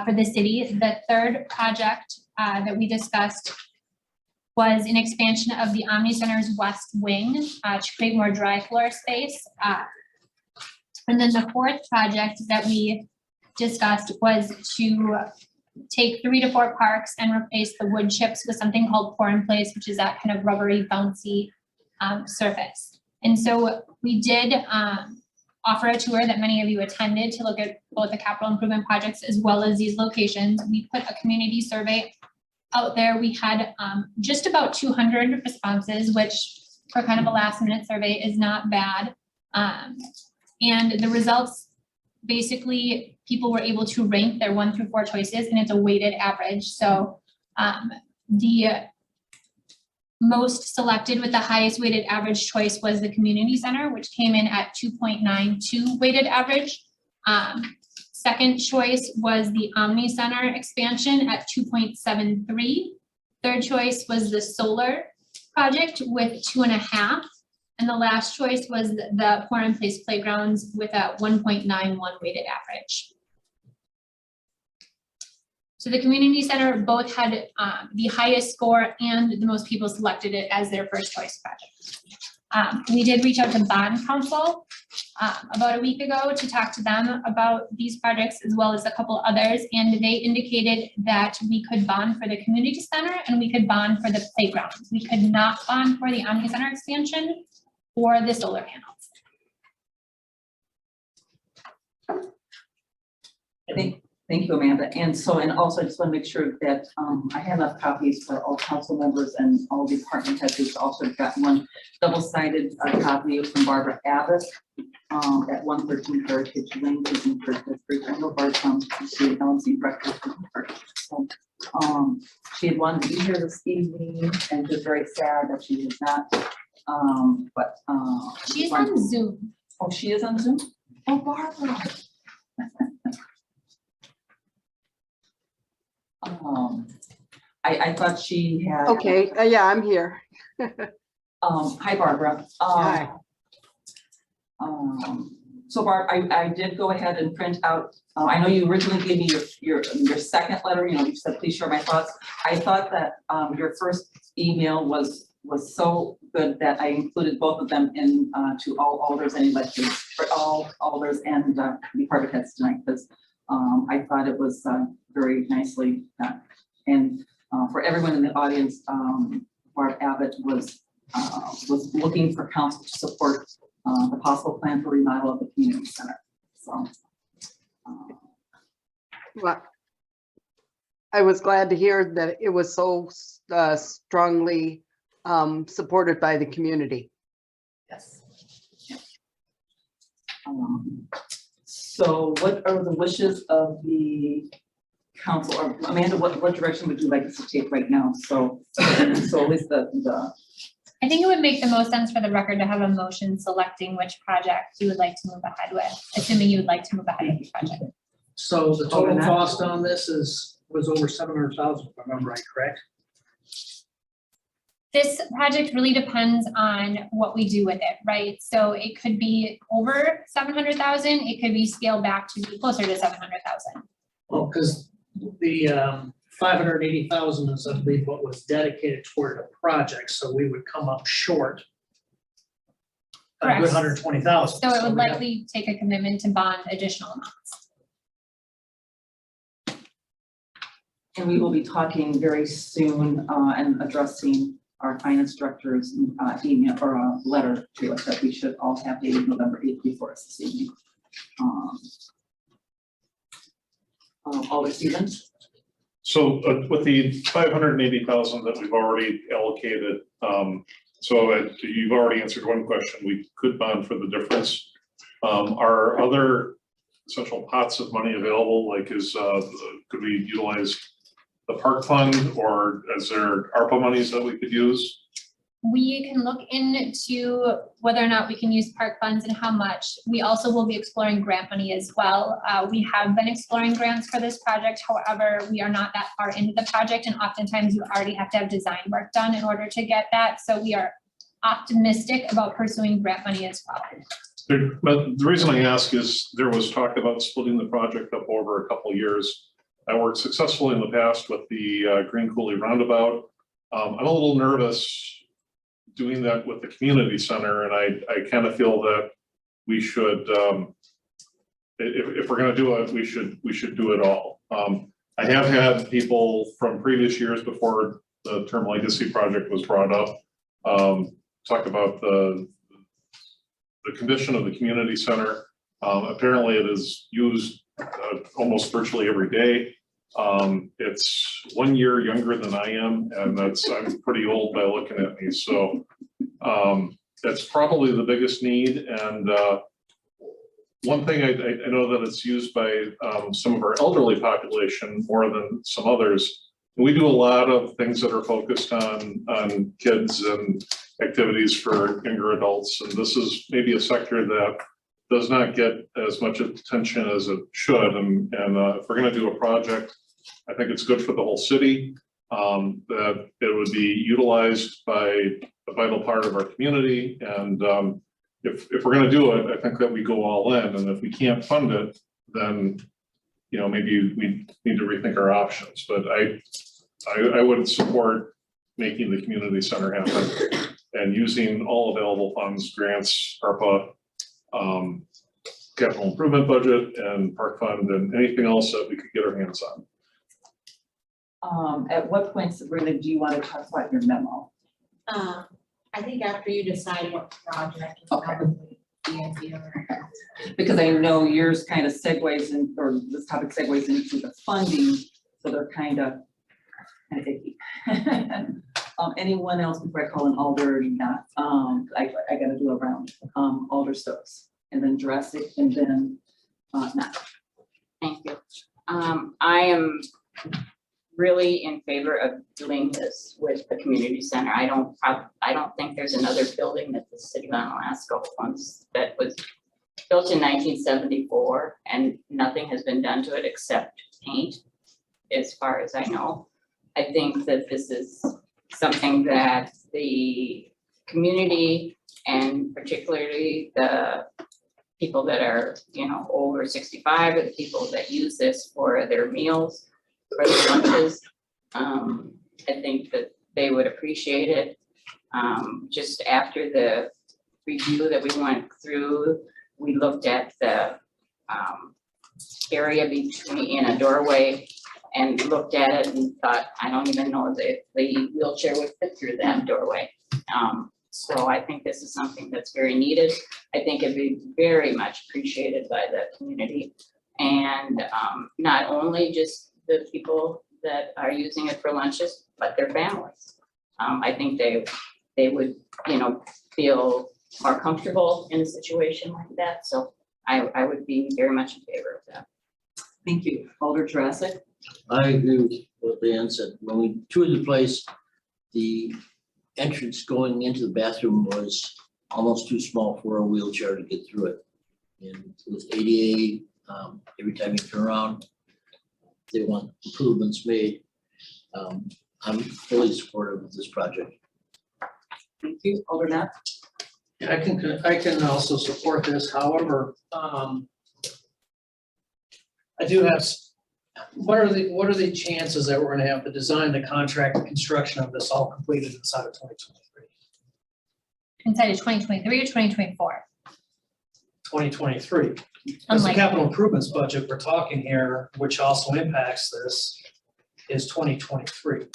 for the city. The third project that we discussed was an expansion of the Omni Center's west wing to create more dry floor space. And then the fourth project that we discussed was to take 3 to 4 parks and replace the wood chips with something called pour in place, which is that kind of rubbery, bouncy surface. And so we did offer a tour that many of you attended to look at both the capital improvement projects as well as these locations. We put a community survey out there. We had just about 200 responses, which for kind of a last minute survey is not bad. And the results, basically, people were able to rank their 1 through 4 choices, and it's a weighted average. So the most selected with the highest weighted average choice was the community center, which came in at 2.92 weighted average. Second choice was the Omni Center expansion at 2.73. Third choice was the solar project with 2.5. And the last choice was the pour in place playgrounds with a 1.91 weighted average. So the community center both had the highest score and the most people selected it as their first choice project. We did reach out to Bond Council about a week ago to talk to them about these projects as well as a couple others, and they indicated that we could bond for the community center and we could bond for the playgrounds. We could not bond for the Omni Center expansion or the solar panels. I think Thank you, Amanda. And so, and also I just want to make sure that I have enough copies for all council members and all department heads. We've also got one double-sided copy from Barbara Abbott at 113 Heritage Lane, is in her district. I know Barbara comes to see an LMC breakfast. So, she had wanted to be here this evening and just very sad that she is not. She's on Zoom. Oh, she is on Zoom? Oh, Barbara. I thought she had. Okay, yeah, I'm here. Hi, Barbara. Hi. So Barb, I did go ahead and print out, I know you originally gave me your second letter, you said, please share my thoughts. I thought that, your first email was so good that I included both of them in, to all alders and electeds, for all alders and, department heads tonight, because, I thought it was, very nicely done. And, for everyone in the audience, Barb Abbott was looking for council to support the possible plan for remodel of the community center. So, Well, I was glad to hear that it was so strongly supported by the community. yes. So what are the wishes of the council, or Amanda, what direction would you like us to take right now? So at least the I think it would make the most sense for the record to have a motion selecting which project you would like to move ahead with, assuming you would like to move ahead with the project. So the total cost on this was over 700,000, if I remember right, correct? This project really depends on what we do with it, right? So it could be over 700,000, it could be scaled back to be closer to 700,000. Well, because the 580,000 is, I believe, what was dedicated toward the project, so we would come up short a good Correct. 120,000. So it would we have- likely take a commitment to bond additional amounts. and we will be talking very soon and addressing our finance director's email or letter to us that we should all have dated November 8th before us this evening. Alder Stevens? So with the 580,000 that we've already allocated, you've already answered one question. We could bond for the difference. Are other essential pots of money available? Like could we utilize the park fund, or is there ARPA monies that we could use? We can look into whether or not we can use park funds and how much. We also will be exploring grant money as well. We have been exploring grants for this project. However, we are not that far into the project, and oftentimes you already have to have design work done in order to get that. So we are optimistic about pursuing grant money as well. But the reason I ask is there was talk about splitting the project up over a couple of years. I worked successfully in the past with the Green Coulee Roundabout. I'm a little nervous doing that with the community center, and I kind of feel that we should, if we're going to do it, we should do it all. I have had people from previous years before the term legacy project was brought up talk about the condition of the community center. Apparently, it is used almost virtually every day. It's 1 year younger than I am, and I'm pretty old by looking at me. So that's probably the biggest need. And one thing I know that it's used by some of our elderly population more than some others. We do a lot of things that are focused on kids and activities for younger adults. And this is maybe a sector that does not get as much attention as it should. And if we're going to do a project, I think it's good for the whole city, that it would be utilized by a vital part of our community. And if we're going to do it, I think that we go all in. And if we can't fund it, then maybe we need to rethink our options. But I would support making the community center happen and using all available funds, grants, ARPA, capital improvement budget, and park fund, and anything else that we could get our hands on. At what point, Sabrina, do you want to talk about your memo? I think after you decide what project, Okay. probably the idea. Because I know yours kind of segues in, or this topic segues into the funding, so they're kind of icky. Anyone else before I call an alder? Not, I gotta do a round. Alder Stokes, and then Jurassic, and then, not. Thank you. I am really in favor of doing this with the community center. I don't think there's another building that the city of Alaska owns that was built in 1974 and nothing has been done to it except paint, as far as I know. I think that this is something that the community and particularly the people that are, over 65 or the people that use this for their meals, for their lunches, I think that they would appreciate it. Just after the review that we went through, we looked at the area between in a doorway and looked at it and thought, I don't even know if the wheelchair would fit through that doorway. So I think this is something that's very needed. I think it'd be very much appreciated by the community. And not only just the people that are using it for lunches, but their families. I think they would, feel more comfortable in a situation like that. So I would be very much in favor of that. Thank you. Alder Jurassic? I agree with what Dan said. When we toured the place, the entrance going into the bathroom was almost too small for a wheelchair to get through it. And with ADA, every time you turn around, they want improvements made. I'm fully supportive of this project. Thank you. Alder Knapp? I can also support this, however, I do have, what are the chances that we're gonna have the design, the contract, the construction of this all completed inside of 2023? Inside of 2023 or 2024? 2023. That's the Unlikely. capital improvements budget we're talking here, which also impacts this, is 2023.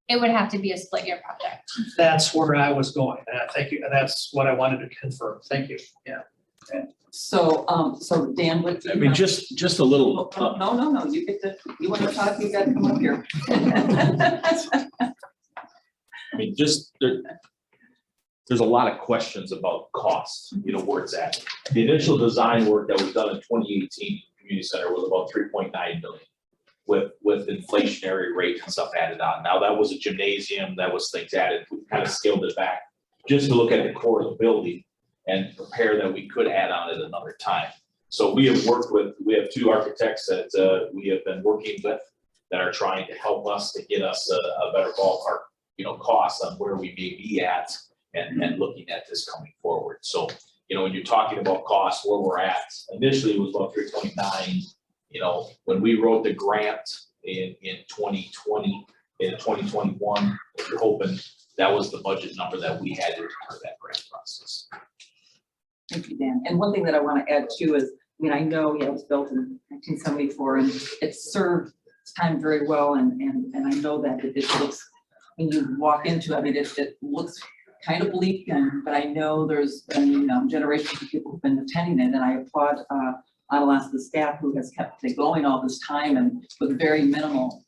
It would have to be a split year project. That's where I was going, and I think that's what I wanted to confirm. Thank you. Yeah. So, so Dan, what? I mean, just a little, No, you get to, you want to talk, you gotta come up here. I mean, there's a lot of questions about costs, where it's at. The initial design work that was done in 2018, community center was about 3.9 million. With inflationary rate and stuff added on. Now, that was a gymnasium, that was things added, we kind of scaled it back just to look at the core of the building and prepare that we could add on at another time. So we have two architects that we have been working with that are trying to help us to get us a better ballpark, cost on where we may be at and looking at this coming forward. So, when you're talking about costs, where we're at, initially it was about 329. When we wrote the grant in 2020, in 2021, we're hoping that was the budget number that we had to enter that grant process. Thank you, Dan. And one thing that I want to add too is, I know, it was built in 1974 and it served its time very well. And I know that it looks, when you walk into it, it looks kind of bleak, but I know there's been generations of people who've been attending it, and I applaud Onalaska staff who has kept it going all this time and with very minimal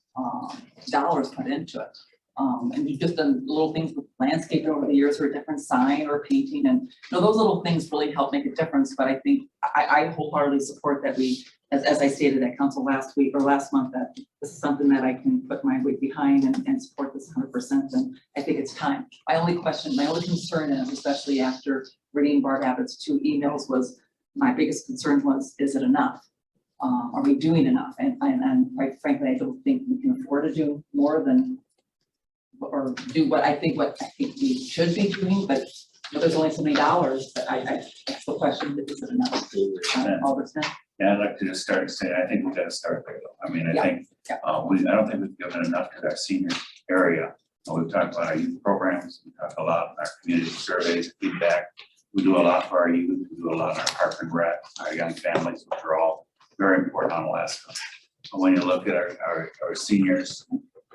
dollars put into it. And you've just done little things with landscaping over the years, or a different sign or painting, and those little things really help make a difference. But I think I wholeheartedly support that we, as I stated at council last week or last month, that this is something that I can put my weight behind and support this 100%. And I think it's time. My only concern is, especially after reading Barb Abbott's 2 emails, was my biggest concern was, is it enough? Are we doing enough? And quite frankly, I don't think we can afford to do more than, or do what I think we should be doing, but there's only so many dollars. But I ask the question, is it enough? Alderson? Yeah, I'd like to just start saying, I think we've got to start there though. I mean, I think, I don't think we've given enough to our senior area. We've talked about our youth programs, we talked a lot about our community surveys, feedback. We do a lot for our youth, we do a lot in our park and rec, our young families, which are all very important on Alaska. But when you look at our seniors,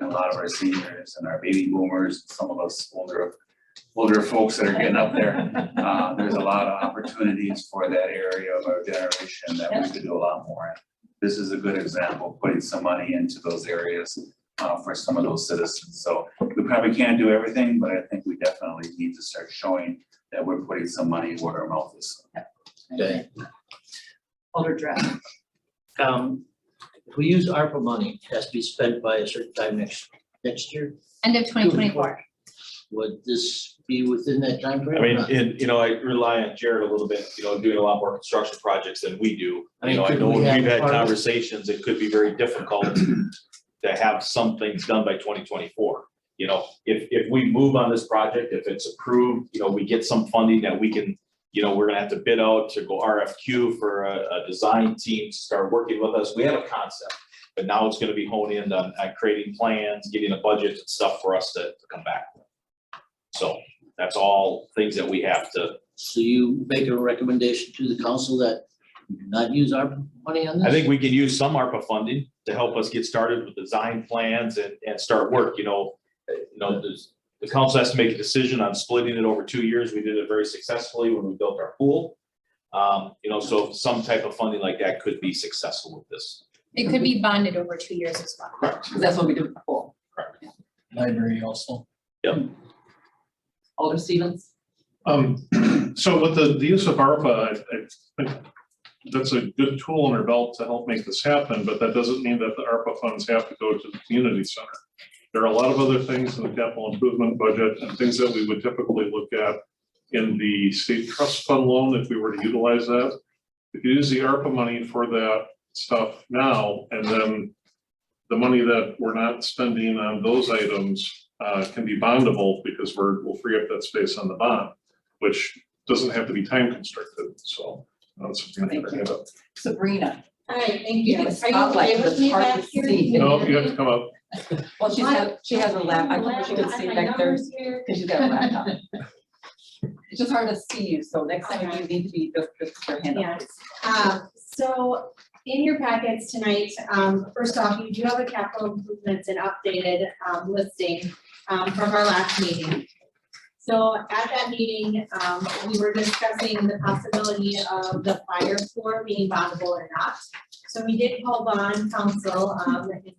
and a lot of our seniors and our baby boomers, some of those older folks that are getting up there, there's a lot of opportunity opportunities for that area of our generation that we could do a lot more in. This is a good example, of putting some money into those areas for some of those citizens. So we probably can't do everything, but I think we definitely need to start showing that we're putting some money where our mouth is. Okay. Alder Draft. If we use ARPA money, it has to be spent by a certain time next year. End of 2024. Would this be within that timeframe? I mean, and, you know, I rely on Jared a little bit, you know, doing a lot more construction projects than we do. I mean, You know, I could know we when have we've had part of it? conversations, it could be very difficult to have some things done by 2024. You know, if we move on this project, if it's approved, you know, we get some funding that we can, you know, we're gonna have to bid out to go RFQ for a design team to start working with us. We have a concept, but now it's gonna be honed in on creating plans, getting a budget and stuff for us to come back with. So that's all things that we have to, So you make a recommendation to the council that we do not use ARPA money on this? I think we can use some ARPA funding to help us get started with design plans and start work, you know, the council has to make a decision on splitting it over 2 years. We did it very successfully when we built our pool. You know, so some type of funding like that could be successful with this. It could be bonded over 2 years as well. Correct. Because that's what we did before. Library also. Alder Stevens. So with the use of ARPA, I think that's a good tool in our belt to help make this happen, but that doesn't mean that the ARPA funds have to go to the community center. There are a lot of other things in the capital improvement budget and things that we would typically look at in the state trust fund loan if we were to utilize that. If you use the ARPA money for that stuff now, and then the money that we're not spending on those items can be bondable because we'll free up that space on the bond, which doesn't have to be time constricted, so. That's something to have up. Sabrina. Hi, thank You you. can Are you spotlight, okay but with it's me hard back to here? see. No, you have to come up. Well, she has her lap. I told her she could see back there because she's got a laptop. It's just hard to see you, so next time you need to be, just put your hand up. Yes. So in your packets tonight, first off, you do have a capital improvements and updated listing from our last meeting. So at that meeting, we were discussing the possibility of the fire floor being bondable or not. So we did call bond counsel,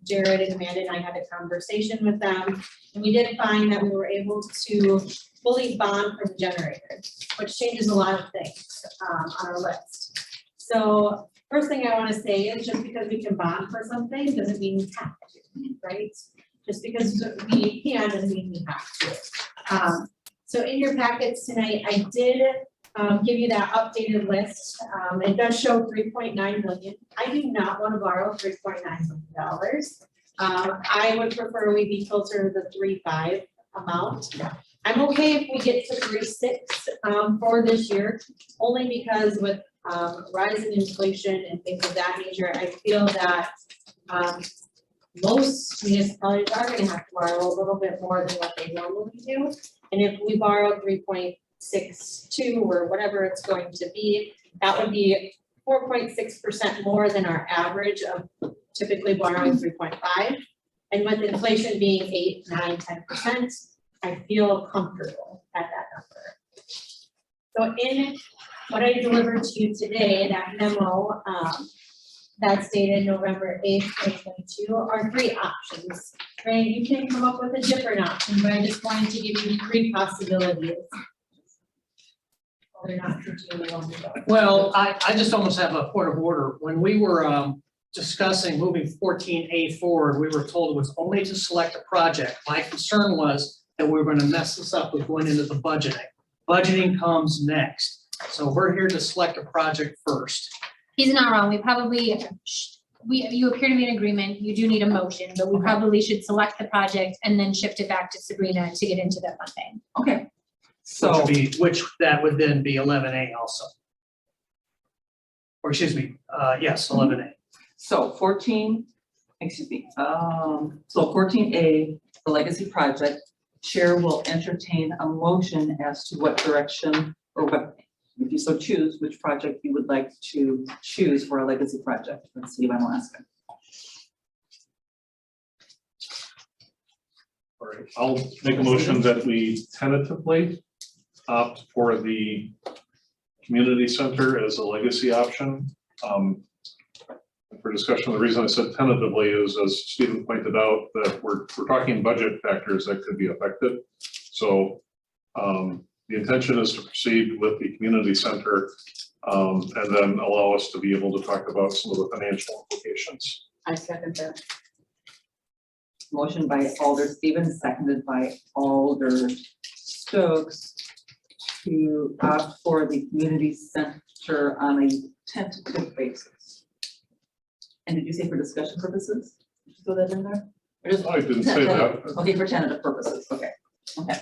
Jared and Amanda and I had a conversation with them. And we did find that we were able to fully bond for the generator, which changes a lot of things on our list. So first thing I want to say is just because we can bond for something doesn't mean we have to, right? Just because we can doesn't mean we have to. So in your packets tonight, I did give you that updated list. It does show 3.9 million. I do not want to borrow $3.9 million. I would prefer we be closer to the 3.5 amount. I'm okay if we get to 3.6 for this year, only because with rise in inflation and things of that nature, I feel that most municipalities are gonna have to borrow a little bit more than what they normally do. And if we borrow 3.62 or whatever it's going to be, that would be 4.6% more than our average of typically borrowing 3.5. And with inflation being 8, 9, 10%, I feel comfortable at that number. So in what I delivered to you today, that memo, that's dated November 8th, 2022, are 3 options. Right, you can come up with a different option, but I just wanted to give you 3 possibilities. Or not continuing on the go. Well, I just almost have a point of order. When we were discussing moving 14A forward, we were told it was only to select a project. My concern was that we were gonna mess this up with going into the budgeting. Budgeting comes next. So we're here to select a project first. He's not wrong. We probably, you appear to be in agreement. You do need a motion, but we probably should select the project and then shift it back to Sabrina to get into the funding. Okay. So. Which that would then be 11A also. Or excuse me, yes, 11A. So 14, excuse me, so 14A, the legacy project, chair will entertain a motion as to what direction or what, if you so choose, which project you would like to choose for a legacy project for the city of Alaska. All right, I'll make a motion that we tentatively opt for the community center as a legacy option. For discussion, the reason I said tentatively is, as Stephen pointed out, that we're talking budget factors that could be affected. So the intention is to proceed with the community center and then allow us to be able to talk about some of the financial implications. I second that. Motion by Alder Stevens, seconded by Alder Stokes to opt for the community center on a tentative basis. And did you say for discussion purposes? Did you throw that in there? Or just- I didn't say that. Okay, for tentative purposes, okay, okay.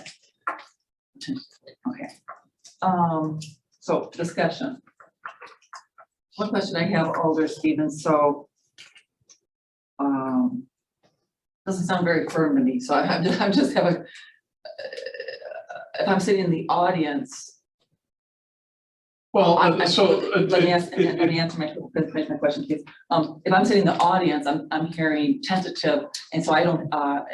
Okay. So discussion. One question I have, Alder Stevens, so doesn't sound very firm to me, so I'm just having, if I'm sitting in the audience. Well, Let me answer my question, please. If I'm sitting in the audience, I'm hearing tentative, and so I don't,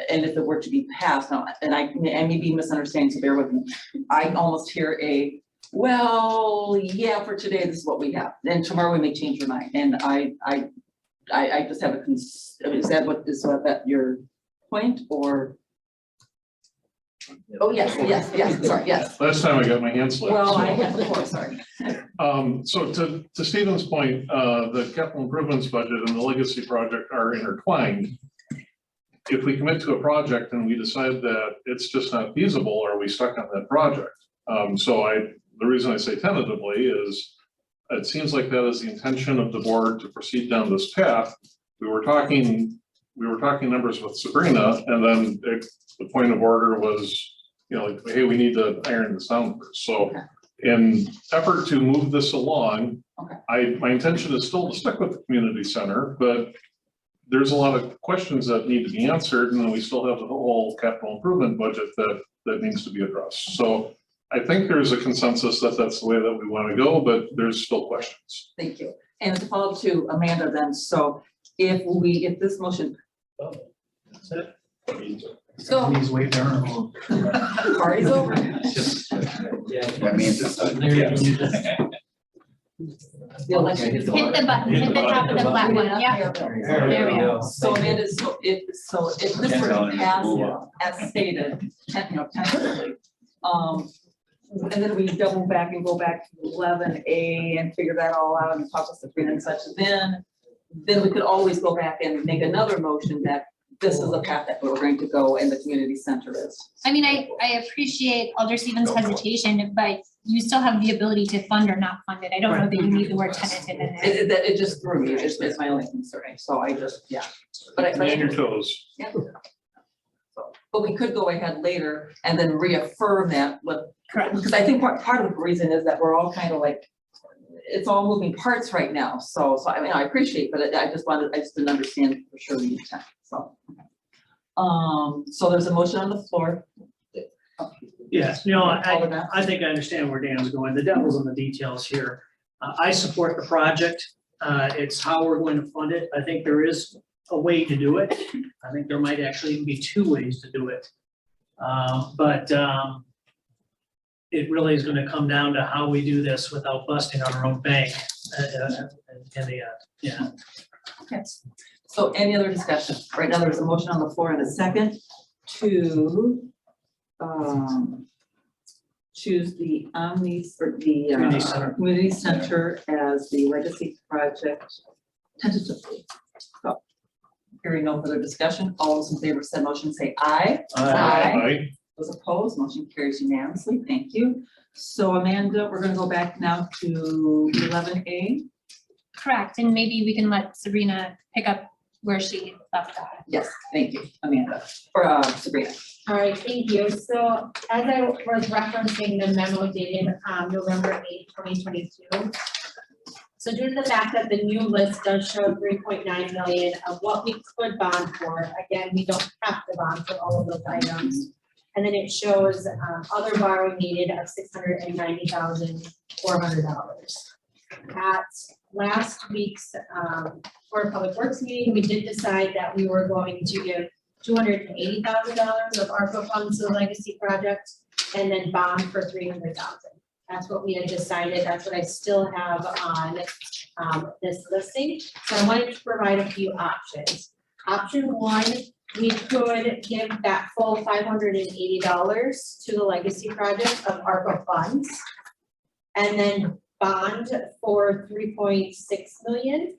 and if it were to be passed, now, and I may be misunderstanding, so bear with me. I almost hear well, yeah, for today, this is what we have, then tomorrow we may change your mind, and I just have is that your point, or? Oh, yes, sorry, yes. last time I got my hand slapped. Well, so. I have before, sorry. So to Stephen's point, the capital improvements budget and the legacy project are intertwined. If we commit to a project and we decide that it's just not feasible, are we stuck on that project? The reason I say tentatively is it seems like that is the intention of the board to proceed down this path. We were talking numbers with Sabrina, and then the point of order was, like, hey, we need to iron this out first. So in effort to move this along, my intention is still to stick with the community center, but there's a lot of questions that need to be answered, and then we still have the whole capital improvement budget that needs to be addressed. So I think there's a consensus that that's the way that we want to go, but there's still questions. Thank you. And to follow up to Amanda then, so if this motion. So. He's way down. Party's over. That means it's. The election is Hit over. the button, hit the top of the black one, yeah. There we go. So Amanda, if this were to pass as stated, tentatively, and then we double back and go back to 11A and figure that all out and talk with Sabrina and such, then we could always go back and make another motion that this is the path that we're going to go and the community center is. I mean, I appreciate Alder Stevens' hesitation, but you still have the ability to fund or not fund it. I don't know that you need the word tentative in there. It just threw me, it's my only concern, so I just, yeah. But Stay on your toes. Yeah. But we could go ahead later and then reaffirm that with. Correct. Because I think part of the reason is that we're all kind of like, it's all moving parts right now, so I mean, I appreciate, but I just didn't understand for sure the intent, so. So there's a motion on the floor. Yes, I think I understand where Dan's going. The devil's in the details here. I support the project. It's how we're going to fund it. I think there is a way to do it. I think there might actually even be two ways to do it. It really is gonna come down to how we do this without busting on our own bank in the end, yeah. Okay, so any other discussion? Right now, there's a motion on the floor and a second to choose the community center as the legacy project tentatively. So, hearing no further discussion, all those in favor of said motion say aye. Aye. Those opposed, motion carries unanimously. Thank you. So Amanda, we're gonna go back now to 11A. Correct, and maybe we can let Sabrina pick up where she left off. Yes, thank you, Amanda, or Sabrina. All right, thank you. So as I was referencing the memo dated November 8th, 2022. So due to the fact that the new list does show 3.9 million of what we could bond for, again, we don't have to bond for all of those items. And then it shows other borrowing needed of $690,400. At last week's Board of Public Works meeting, we did decide that we were going to give $280,000 of ARPA funds to the legacy project and then bond for $300,000. That's what we had decided, that's what I still have on this listing. So I wanted to provide a few options. Option one, we could give that full $580 to the legacy project of ARPA funds. And then bond for 3.6 million.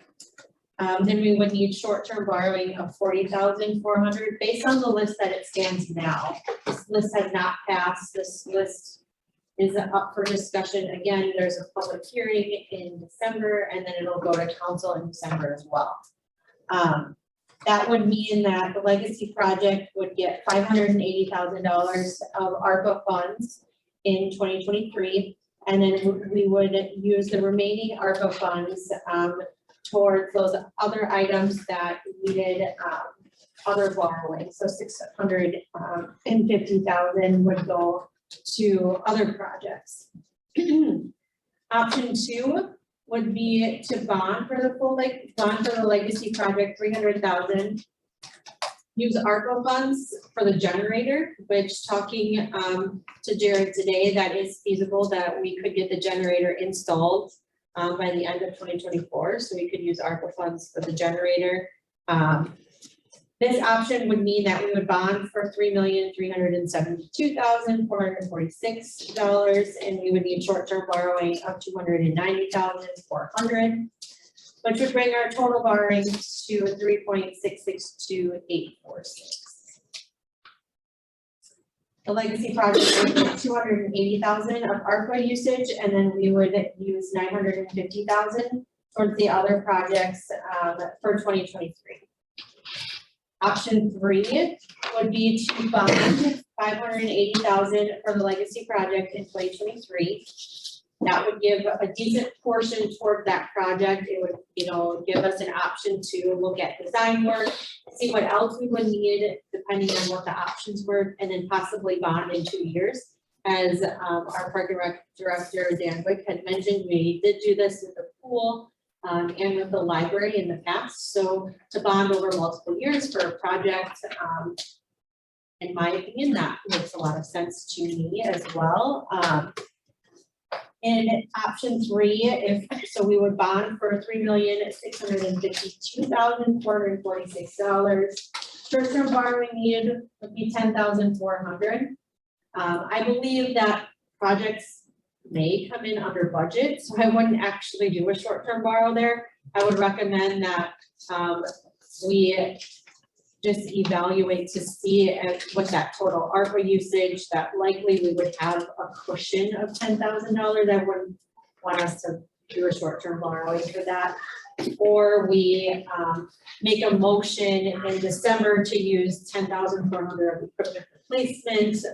Then we would need short-term borrowing of 40,400 based on the list that it stands now. This list has not passed, this list is up for discussion. Again, there's a public hearing in December and then it'll go to council in December as well. That would mean that the legacy project would get $580,000 of ARPA funds in 2023. And then we would use the remaining ARPA funds towards those other items that needed other borrowing. So 650,000 would go to other projects. Option two would be to bond for the legacy project, 300,000. Use ARPA funds for the generator, which talking to Jared today, that is feasible that we could get the generator installed by the end of 2024. So we could use ARPA funds for the generator. This option would mean that we would bond for $3,372,446, and we would need short-term borrowing of $290,400, which would bring our total borrowing to 3.662846. The legacy project would be 280,000 of ARPA usage, and then we would use 950,000 towards the other projects for 2023. Option three would be to bond 580,000 for the legacy project in 2023. That would give a decent portion toward that project. It would, give us an option to look at design work, see what else we would need depending on what the options were, and then possibly bond in 2 years. As our park and rec director, Dan Wick, had mentioned, we did do this with the pool and with the library in the past. So to bond over multiple years for a project, in my opinion, that makes a lot of sense to me as well. In option three, we would bond for $3,652,446. Short-term borrowing needed would be $10,400. I believe that projects may come in under budget, so I wouldn't actually do a short-term borrow there. I would recommend that we just evaluate to see what that total ARPA usage, that likely we would have a cushion of $10,000. I wouldn't want us to do a short-term borrowing for that. Or we make a motion in December to use $10,400 of equipment replacement,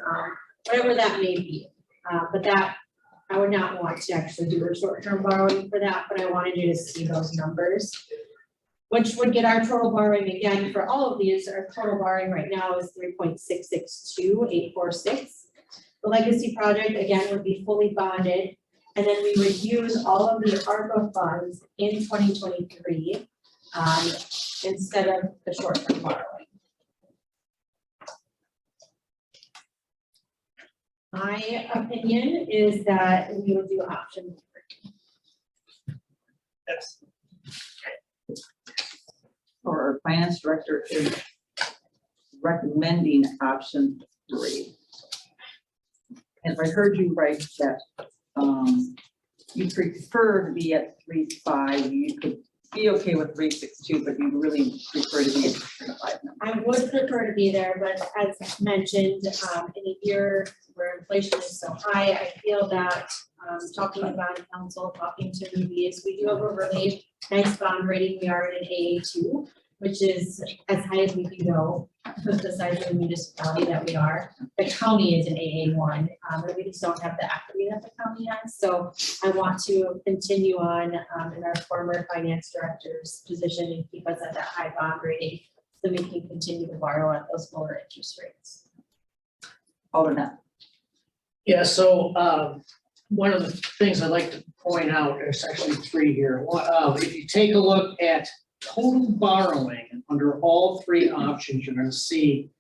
whatever that may be. But that, I would not want to actually do a short-term borrowing for that, but I wanted you to see those numbers, which would get our total borrowing again for all of these. Our total borrowing right now is 3.662846. The legacy project again would be fully bonded, and then we would use all of the ARPA funds in 2023 instead of the short-term borrowing. My opinion is that we would do option three. Yes. Our finance director is recommending option three. And if I heard you right, that you prefer to be at 3.5, you could be okay with 3.62, but you really prefer to be at 3.5. I would prefer to be there, but as mentioned, in a year where inflation is so high, I feel that talking to bond council, talking to Moody's, we do have a really nice bond rating. We are at an AA2, which is as high as we can go with the size of the municipality that we are. The county is an AA1, and we just don't have the equity that the county has. So I want to continue on in our former finance director's position and keep us at that high bond rating so we can continue to borrow at those lower interest rates. Alderman. Yeah, so one of the things I'd like to point out, there's actually three here. If you take a look at total borrowing under all three options, you're going to see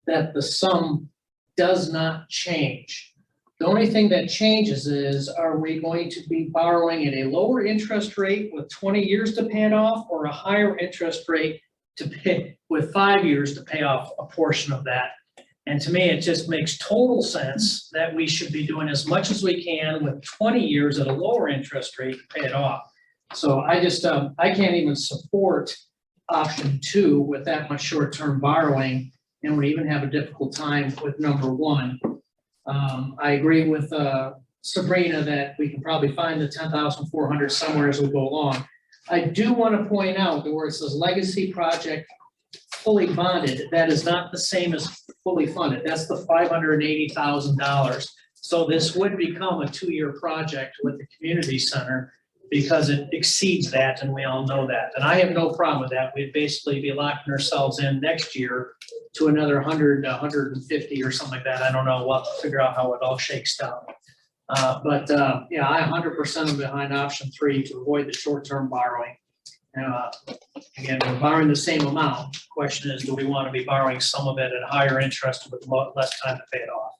that the sum does not change. The only thing that changes is, are we going to be borrowing at a lower interest rate with 20 years to pay it off, or a higher interest rate to pay with 5 years to pay off a portion of that? And to me, it just makes total sense that we should be doing as much as we can with 20 years at a lower interest rate to pay it off. So I just, I can't even support option 2 with that much short-term borrowing, and would even have a difficult time with number 1. I agree with Sabrina that we can probably find the 10,400 somewhere as we go along. I do want to point out that where it says legacy project fully bonded, that is not the same as fully funded. That's the $580,000. So this would become a 2-year project with the community center because it exceeds that, and we all know that. And I have no problem with that. We'd basically be locking ourselves in next year to another 100, 150 or something like that. I don't know. We'll have to figure out how it all shakes down. Yeah, I 100% am behind option 3 to avoid the short-term borrowing. Again, we're borrowing the same amount. Question is, do we want to be borrowing some of it at higher interest with less time to pay it off?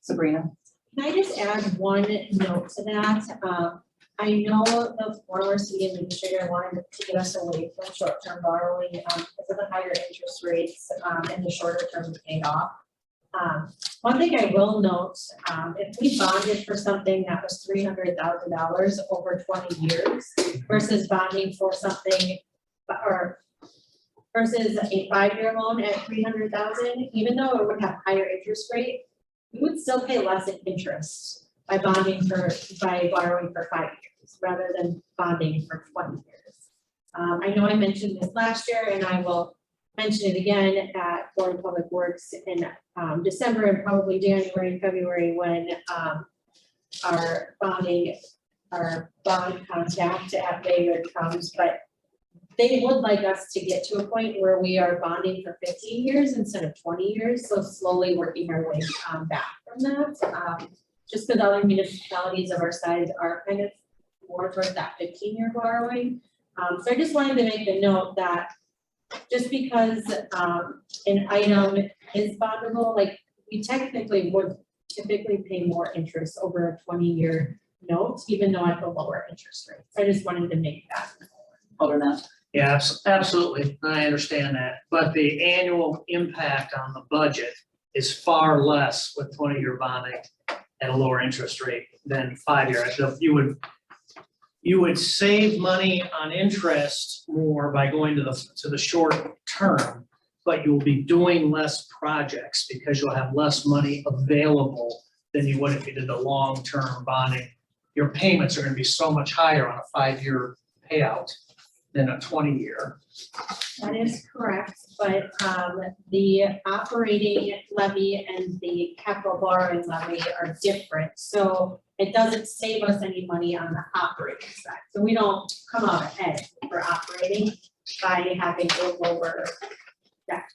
Sabrina? Can I just add one note to that? I know the former city administrator wanted to get us away from short-term borrowing because of the higher interest rates and the shorter term to pay off. One thing I will note, if we bonded for something that was $300,000 over 20 years versus bonding for something or versus a 5-year loan at $300,000, even though it would have higher interest rate, we would still pay less in interest by borrowing for 5 years rather than bonding for 20 years. I know I mentioned this last year, and I will mention it again at Board of Public Works in December and probably January and February when our bond contact at Bayard comes, but they would like us to get to a point where we are bonding for 15 years instead of 20 years, so slowly working our way back from that. Just because other municipalities of our size are kind of more towards that 15-year borrowing. So I just wanted to make the note that just because an item is bondable, like we technically would typically pay more interest over a 20-year note, even though at the lower interest rate. So I just wanted to make that. Alderman? Yeah, absolutely. I understand that. But the annual impact on the budget is far less with 20-year bonding at a lower interest rate than 5-year. So you would save money on interest more by going to the short term, but you'll be doing less projects because you'll have less money available than you would if you did the long-term bonding. Your payments are going to be so much higher on a 5-year payout than a 20-year. That is correct, but the operating levy and the capital borrowing levy are different. So it doesn't save us any money on the operating side. So we don't come out ahead for operating by having a lower debt.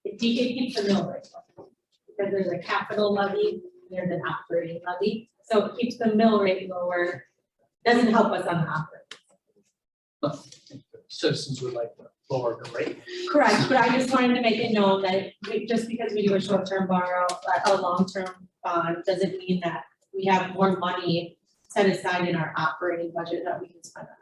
It keeps the mill rate low because there's a capital levy, there's an operating levy. So it keeps the mill rate lower, doesn't help us on the operating. Citizens would like to lower the rate. Correct, but I just wanted to make it known that just because we do a short-term borrow, a long-term bond, doesn't mean that we have more money set aside in our operating budget that we can spend on.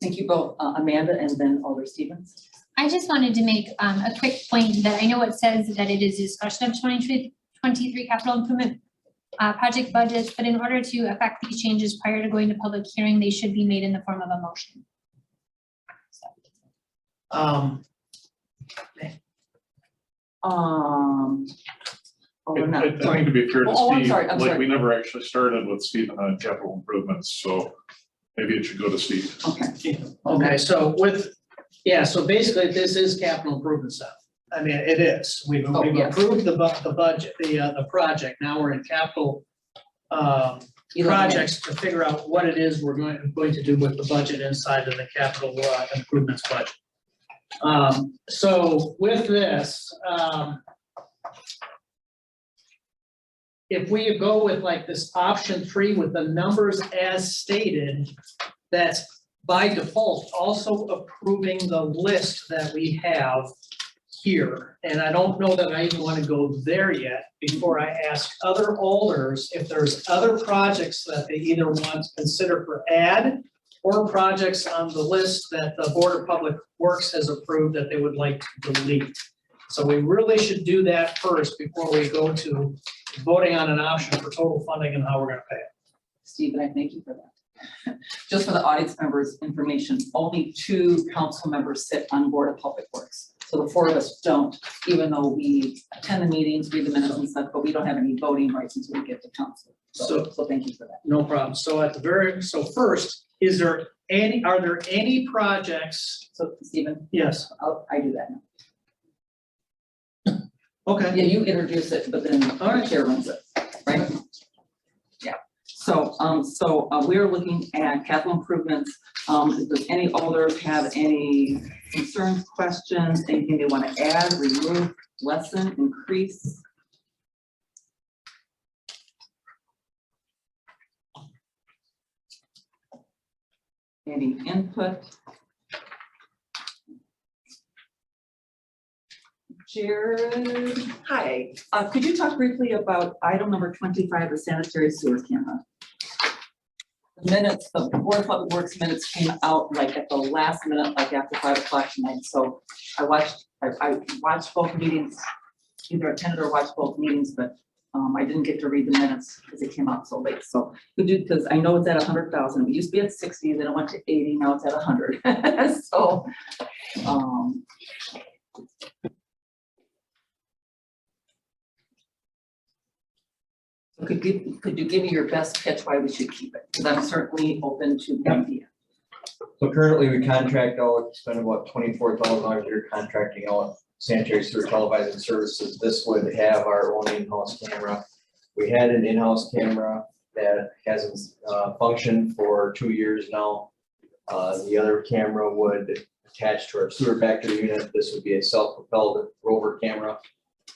Thank you both, Amanda and then Alder Stevens. I just wanted to make a quick point that I know it says that it is discussion of 2023 capital improvement project budgets, but in order to affect these changes prior to going to public hearing, they should be made in the form of a motion. Alderman. I think to be fair to Oh, I'm Steve, sorry, like we never actually started with Steve on capital improvements, so maybe it should go to Steve. Okay. Okay, so so basically this is capital improvement stuff. I mean, it is. We've yes. approved the budget, the project. Now we're in capital projects to figure out what it is we're going to do with the budget inside of the capital improvements budget. So with this, if we go with like this option 3 with the numbers as stated, that's by default also approving the list that we have here, and I don't know that I even want to go there yet before I ask other alders if there's other projects that they either want to consider for add or projects on the list that the Board of Public Works has approved that they would like to delete. So we really should do that first before we go to voting on an option for total funding and how we're gonna pay it. Stephen, I thank you for that. Just for the audience members' information, only 2 council members sit on Board of Public Works. So the 4 of us don't, even though we attend the meetings, read the minutes and stuff, but we don't have any voting rights until we get to council. So thank you for that. No problem. So so first, are there any projects? So Stephen, Yes, I do that now. okay. Yeah, you introduce it, but then our chair runs it, right? Yeah. So, we're looking at capital improvements. Does any alders have any concerns, questions, anything they want to add, remove, lessen, increase? Any input? Jared, hi. Could you talk briefly about item number 25, the sanitary sewer camera? The minutes, the Board of Public Works minutes came out like at the last minute, like after 5 o'clock tonight. So I watched both meetings, either attended or watched both meetings, but I didn't get to read the minutes because it came out so late. So because I know it's at 100,000. It used to be at 60, then it went to 80, now it's at 100. So could you give me your best pitch why we should keep it? Because I'm certainly open to the idea. So currently we contract out, spend about $24,000 a year contracting out sanitary sewer televising services. This would have our own in-house camera. We had an in-house camera that hasn't functioned for 2 years now. The other camera would attach to our sewer vector unit. This would be a self-propelled rover camera.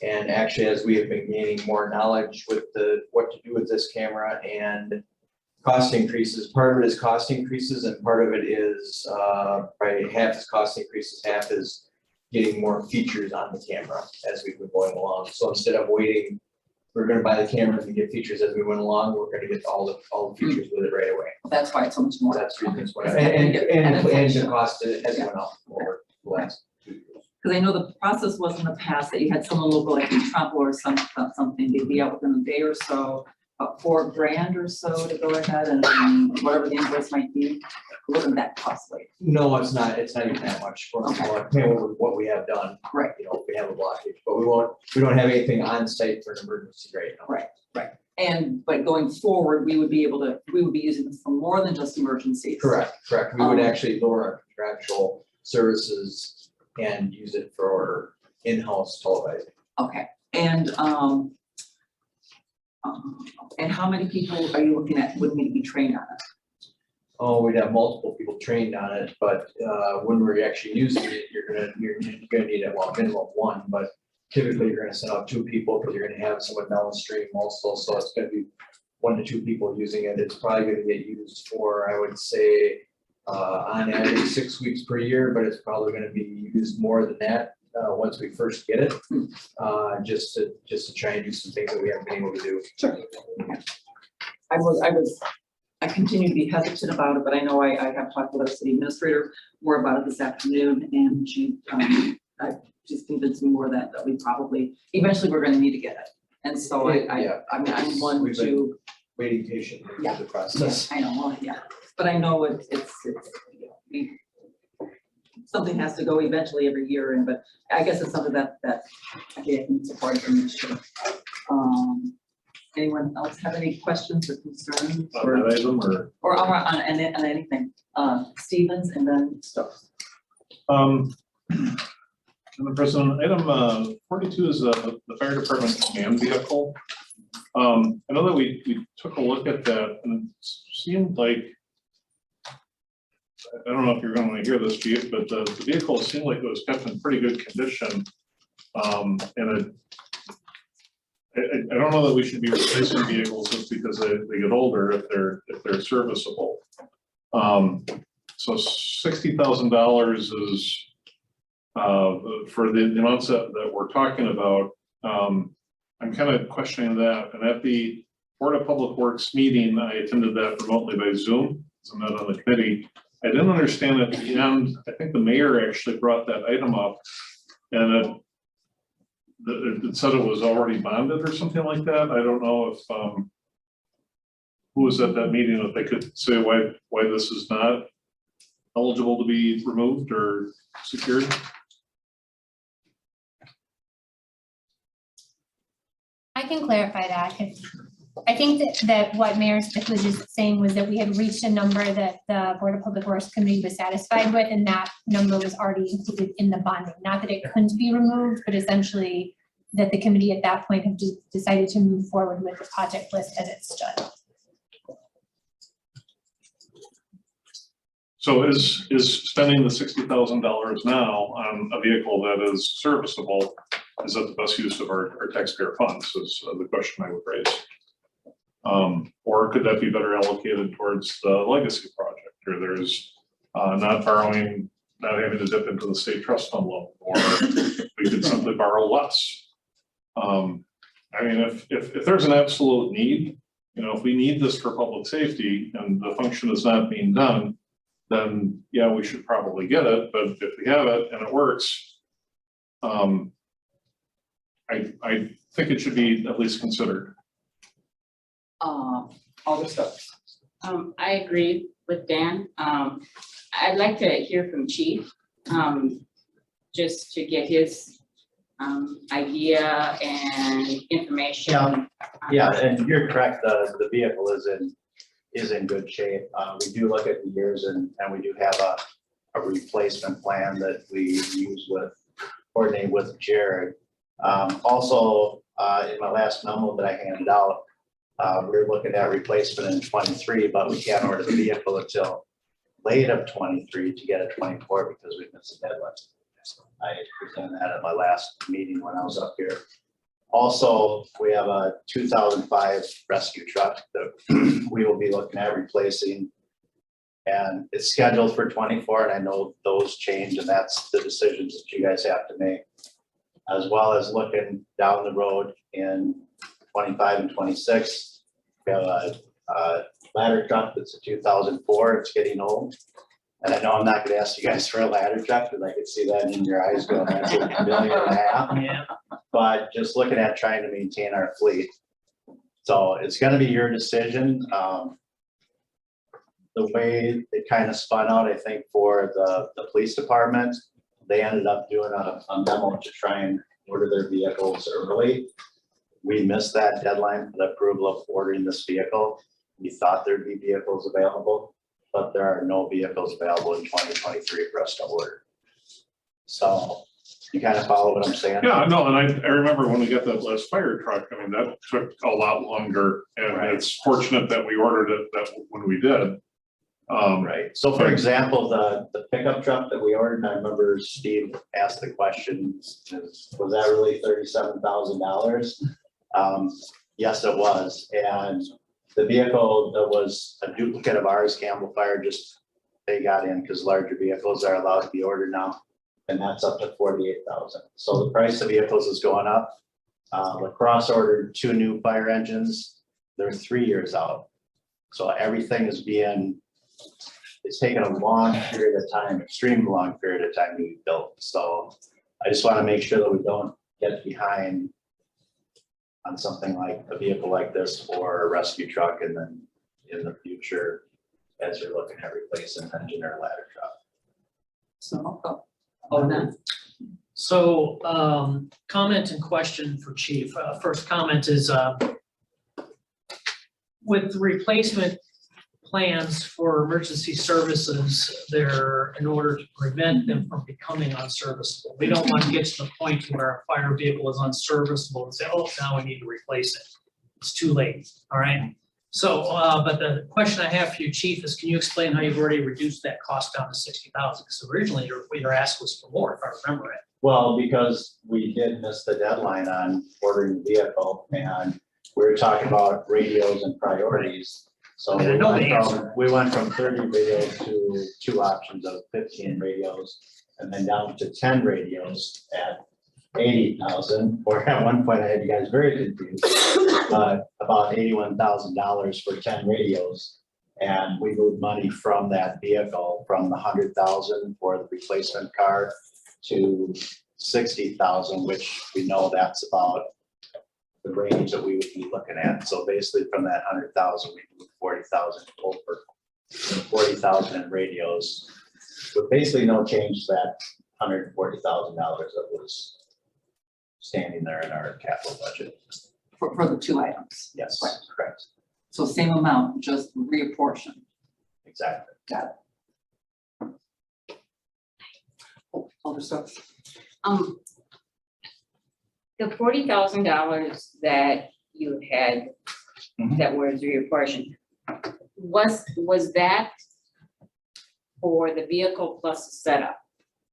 And actually, as we have been gaining more knowledge with what to do with this camera and cost increases, part of it is cost increases and part of it is probably half is cost increases, half is getting more features on the camera as we've been going along. So instead of waiting, we're gonna buy the camera and get features as we went along, we're gonna get all the features with it right away. That's why it's so much more. That's reasons why. And the cost has went up over the last 2 years. Because I know the process was in the past that you had someone local like in Trump or something, they'd be out within a day or so, about $4,000 or so to go ahead and whatever the invoice might be. It wasn't that costly. No, it's not even that much for what we have done. Right. You know, if we have a blockage, but we don't have anything on site for an emergency right now. Right. But going forward, we would be using this for more than just emergencies. Correct. We would actually lower our contractual services and use it for in-house televising. Okay, and how many people are you looking at would need to be trained on it? Oh, we'd have multiple people trained on it, but when we're actually using it, you're gonna need a minimum of 1, but typically you're gonna send out 2 people because you're gonna have someone downstream also, so it's gonna be 1 to 2 people using it. It's probably gonna get used for, I would say, on average 6 weeks per year, but it's probably gonna be used more than that once we first get it, just to try and do some things that we haven't been able to do. Sure. I continue to be hesitant about it, but I know I have talked with our city administrator more about it this afternoon, and she's convinced me more that we probably, eventually we're gonna need to get it. And so I'm one to. Waiting patiently for the process. I know, well, yeah, but I know it's something has to go eventually every year, but I guess it's something that I can support from each year. Anyone else have any questions or concerns On that item or on anything? Stevens and then Stokes. Madam President, item 42 is the fire department command vehicle. I know that we took a look at that and it seemed like, I don't know if you're going to hear this, Chief, but the vehicle seemed like it was kept in pretty good condition. And I don't know that we should be replacing vehicles just because they get older if they're serviceable. So $60,000 is for the amounts that we're talking about, I'm kind of questioning that. And at the Board of Public Works meeting, I attended that remotely by Zoom, so I'm not on the committee. I didn't understand at the end, I think the mayor actually brought that item up, and it said it was already bonded or something like that. I don't know if, who was at that meeting, if they could say why this is not eligible to be removed or secured. I can clarify that. I think that what Mayor Smith was just saying was that we had reached a number that the Board of Public Works Committee was satisfied with, and that number was already included in the bonding. Not that it couldn't be removed, but essentially that the committee at that point had decided to move forward with the project list as it stood. So is spending the $60,000 now on a vehicle that is serviceable, is that the best use of our taxpayer funds, is the question I would raise? Or could that be better allocated towards the legacy project, or there's not borrowing, not having to dip into the state trust fund loan, or we could simply borrow less? I mean, if there's an absolute need, if we need this for public safety and the function is not being done, then yeah, we should probably get it. But if we have it and it works, I think it should be at least considered. Alder Stokes. I agree with Dan. I'd like to hear from Chief, just to get his idea and information. Yeah, and you're correct, the vehicle is in good shape. We do look at the years and we do have a replacement plan that we use coordinate with Jared. Also, in my last memo that I handed out, we're looking at replacement in 23, but we can't order the vehicle until late of 23 to get a 24 because we missed the deadline. I presented that at my last meeting when I was up here. Also, we have a 2005 rescue truck that we will be looking at replacing. And it's scheduled for 24, and I know those change, and that's the decisions that you guys have to make. As well as looking down the road in 25 and 26, we have a ladder truck that's a 2004, it's getting old. And I know I'm not gonna ask you guys for a ladder truck, because I could see that in your eyes going, that's $1.5 million. Yeah. But just looking at trying to maintain our fleet. So it's gonna be your decision. The way it kind of spun out, I think, for the police department, they ended up doing a memo to try and order their vehicles early. We missed that deadline for the approval of ordering this vehicle. We thought there'd be vehicles available, but there are no vehicles available in 2023 for us to order. So you kind of follow what I'm saying? Yeah, no, and I remember when we got that last fire truck, I mean, that took a lot longer, and Right. it's fortunate that we ordered it when we did. Right, so for example, the pickup truck that we ordered, I remember Steve asked the question, was that really $37,000? Yes, it was, and the vehicle that was a duplicate of ours, Campbell Fire, they got in because larger vehicles are allowed to be ordered now, and that's up to $48,000. So the price of vehicles is going up. La Crosse ordered 2 new fire engines, they're 3 years out. So everything is it's taken a long period of time, extremely long period of time to be built. So I just want to make sure that we don't get behind on something like a vehicle like this or a rescue truck, and then in the future, as you're looking at replacing an engine or ladder truck. So, So, comment and question for Chief. First comment is, with replacement plans for emergency services, they're in order to prevent them from becoming unserviceable. We don't want to get to the point where a fire vehicle is unserviceable and say, oh, now we need to replace it. It's too late, all right? So, but the question I have for you, Chief, is can you explain how you've already reduced that cost down to $60,000? Because originally your ask was for more, if I remember it. Well, because we did miss the deadline on ordering the vehicle, and we were talking about radios and priorities. So I know the we went from 30 radios to 2 options of 15 radios. and then down to 10 radios at 80,000, or at one point I had you guys very confused. About $81,000 for 10 radios. And we moved money from that vehicle, from the 100,000 for the replacement car to 60,000, which we know that's about the range that we would be looking at. So basically from that 100,000, we moved 40,000 over, 40,000 in radios. With basically no change to that $140,000 that was standing there in our capital budget. For the two items. Yes, Right. correct, So same amount, just reapportioned. exactly. Got it. Alder Stokes. The $40,000 that you had, Mhm. that was reapportioned, was that for the vehicle plus the setup?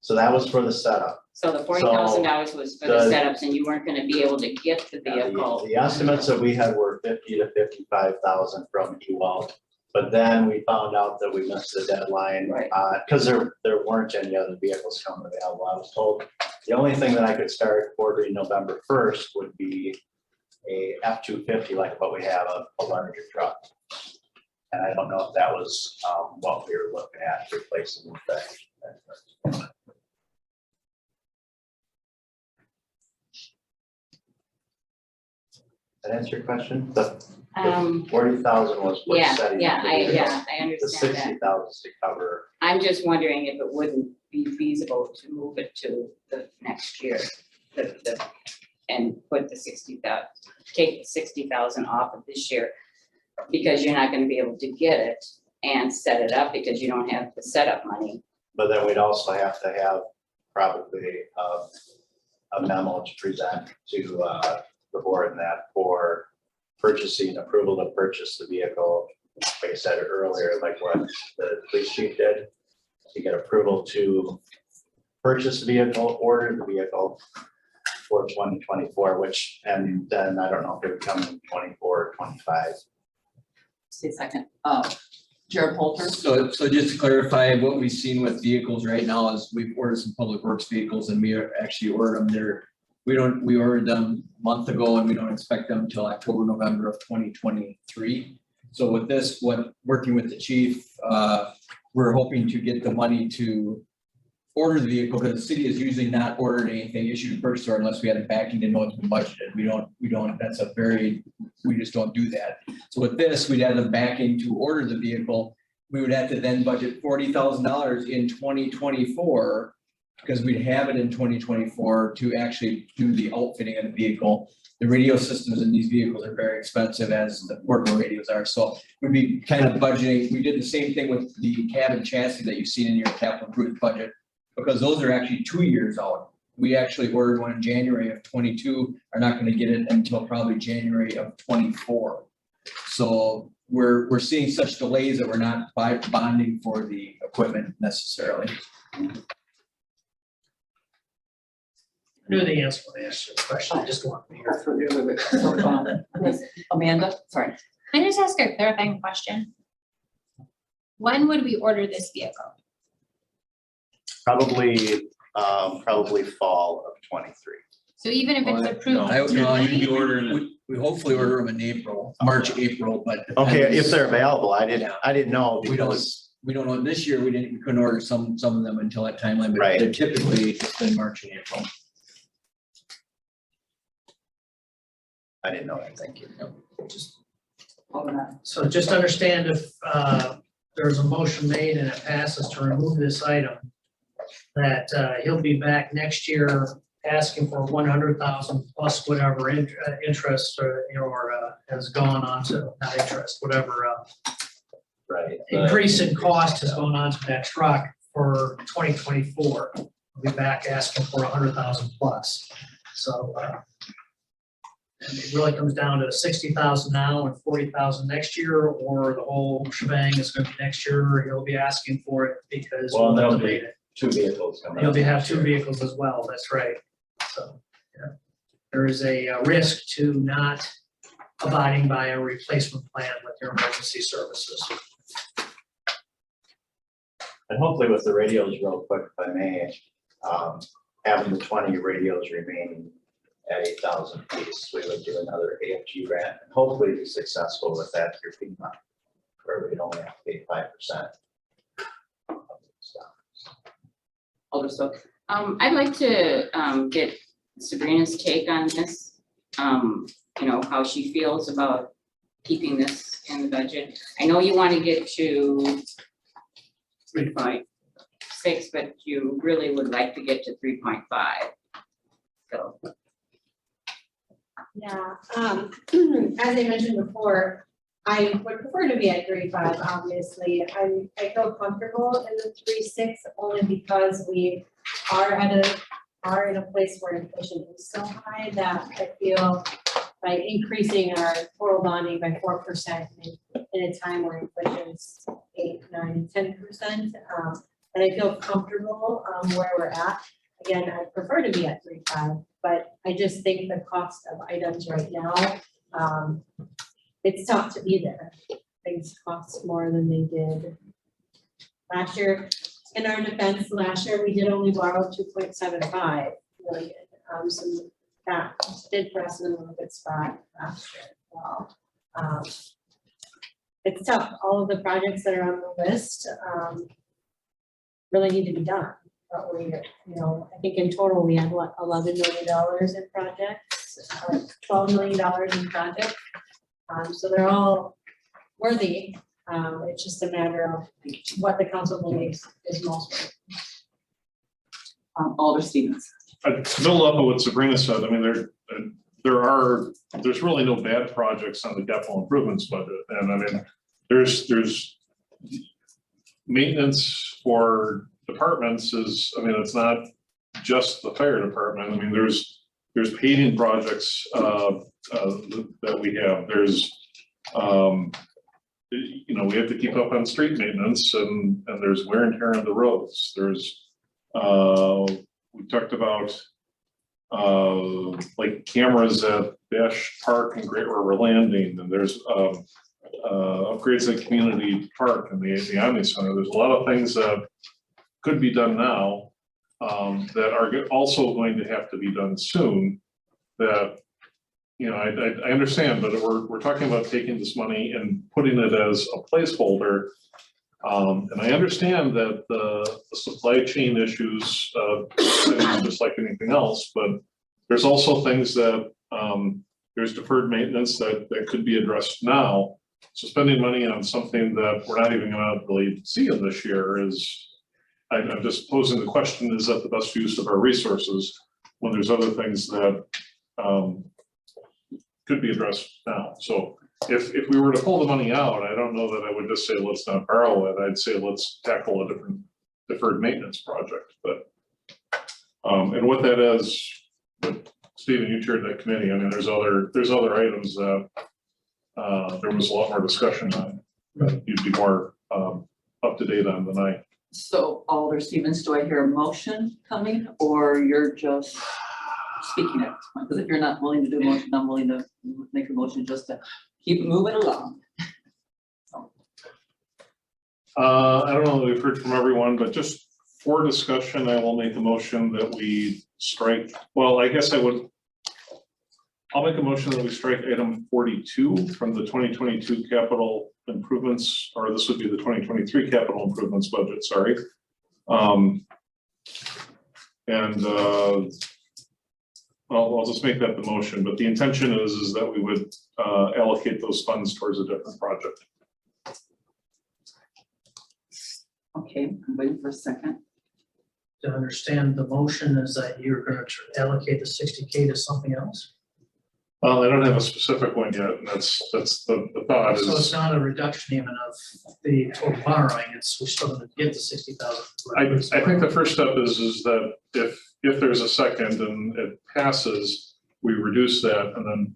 So that was for the setup. So the $40,000 was for the the- setups and you weren't gonna be able to get the Yeah, vehicle? The estimates that we had were 50 to 55,000 from Ewald. But then we found out that we missed the deadline, Right. because there weren't any other vehicles coming available. I was told the only thing that I could start ordering November 1st would be a F-250 like what we have, a larger truck. And I don't know if that was what we were looking at replacing with that. That answer your question? The 40,000 was what's Yeah, setting. yeah, up the I vehicle. understand The that. 60,000 is to cover. I'm just wondering if it wouldn't be feasible to move it to the next year, and put the 60,000, take the 60,000 off of this year, because you're not gonna be able to get it and set it up because you don't have the setup money. But then we'd also have to have probably a memo to present to the board, and that for purchasing approval to purchase the vehicle. Like I said earlier, like what the police chief did, to get approval to purchase the vehicle, order the vehicle for 2024, which, and then I don't know if it would come in 24 or 25. Say a second. Jared Holter. So just to clarify, what we've seen with vehicles right now is we've ordered some public works vehicles and we are actually ordered them we ordered them a month ago and we don't expect them until October, November of 2023. So with this, working with the chief, we're hoping to get the money to order the vehicle, because the city is usually not ordered anything, issued a purchase order unless we had a backing to know it's been budgeted. We just don't do that. So with this, we'd have the backing to order the vehicle. We would have to then budget $40,000 in 2024, because we'd have it in 2024 to actually do the outfitting of the vehicle. The radio systems in these vehicles are very expensive, as the portable radios are. So we'd be kind of budgeting. We did the same thing with the cabin chassis that you've seen in your capital improvement budget, because those are actually 2 years out. We actually ordered one in January of 22, are not gonna get it until probably January of 24. So we're seeing such delays that we're not bonding for the equipment necessarily. I knew the answer when I asked you the question, I just wanted to hear. Yes, Amanda, sorry. Can I just ask a clarifying question? When would we order this vehicle? Probably fall of 23. So even if it's approved. We hopefully order them in April, March, April, but. Okay, if they're available, I didn't know We don't, because, we don't know, this year we couldn't order some of them until that timeline, but Right. they're typically it's been March and April. I didn't know that, thank you. So just understand if there's a motion made and it passes to remove this item, that he'll be back next year asking for 100,000 plus whatever interest or has gone on to, not interest, whatever Right. increase in cost has gone on to that truck for 2024. We'll be back asking for 100,000 plus. So and it really comes down to 60,000 now and 40,000 next year, or the whole shebang is gonna be next year, or he'll be asking for it because Well, we'll there'll debate be it. 2 vehicles coming. He'll up be have next 2 year. vehicles as well, that's right. So, yeah. There is a risk to not abiding by a replacement plan with your emergency services. And hopefully with the radios real quick, if I may, Having the 20 radios remaining at 8,000 piece, we would do another AFG grant and hopefully be successful with that through FEMA, where we'd only have to pay 5%. Alder Stokes. I'd like to get Sabrina's take on this. You know, how she feels about keeping this in the budget. I know you want to get to 3.6, but you really would like to get to 3.5. So. Yeah, as I mentioned before, I would prefer to be at 3.5, obviously. I feel comfortable in the 3.6 only because we are in a place where inflation is so high that I feel by increasing our total bonding by 4% in a time where inflation is 8, 9, 10%, and I feel comfortable where we're at. Again, I prefer to be at 3.5, but I just think the cost of items right now, it's tough to be there. Things cost more than they did last year. In our defense, last year, we did only borrow 2.75 million. So that did put us in a really good spot last year as well. It's tough. All of the projects that are on the list really need to be done. But we, you know, I think in total we had what, $11 million in projects, $12 million in projects. So they're all worthy. It's just a matter of what the council believes is most. Alder Stevens. To build up on what Sabrina said, I mean, there's really no bad projects on the capital improvements budget. And I mean, there's maintenance for departments is, I mean, it's not just the fire department. I mean, there's paving projects that we have. There's, you know, we have to keep up on street maintenance and there's wear and tear on the roads. There's, we talked about like cameras at Bash Park and Great River Landing, and there's upgrades at Community Park and the Omni Center. There's a lot of things that could be done now that are also going to have to be done soon. That, you know, I understand, but we're talking about taking this money and putting it as a placeholder. And I understand that the supply chain issues, just like anything else, but there's also things that there's deferred maintenance that could be addressed now. So spending money on something that we're not even going to really see in this year is, I'm just posing the question, is that the best use of our resources when there's other things that could be addressed now? So if we were to pull the money out, I don't know that I would just say, let's not borrow it. I'd say, let's tackle a different deferred maintenance project. But, and what that is, but Stephen, you chaired that committee. I mean, there's other items that there was a lot more discussion on that you'd be more up to date on than I. So Alder Stevens, do I hear a motion coming or you're just speaking at this point? Because if you're not willing to do a motion, I'm willing to make a motion just to keep moving along. I don't know that we've heard from everyone, but just for discussion, I will make a motion that we strike, well, I guess I'll make a motion that we strike item 42 from the 2022 capital improvements, or this would be the 2023 capital improvements budget, sorry. I'll just make that the motion, but the intention is that we would allocate those funds towards a different project. Okay, I'm waiting for a second. To understand the motion is that you're gonna allocate the 60K to something else? Well, I don't have a specific one yet, and that's the thought So it's is, not a reduction even of the total borrowing, it's, we're still gonna get the 60,000. I think the first step is that if there's a second and it passes, we reduce that, and then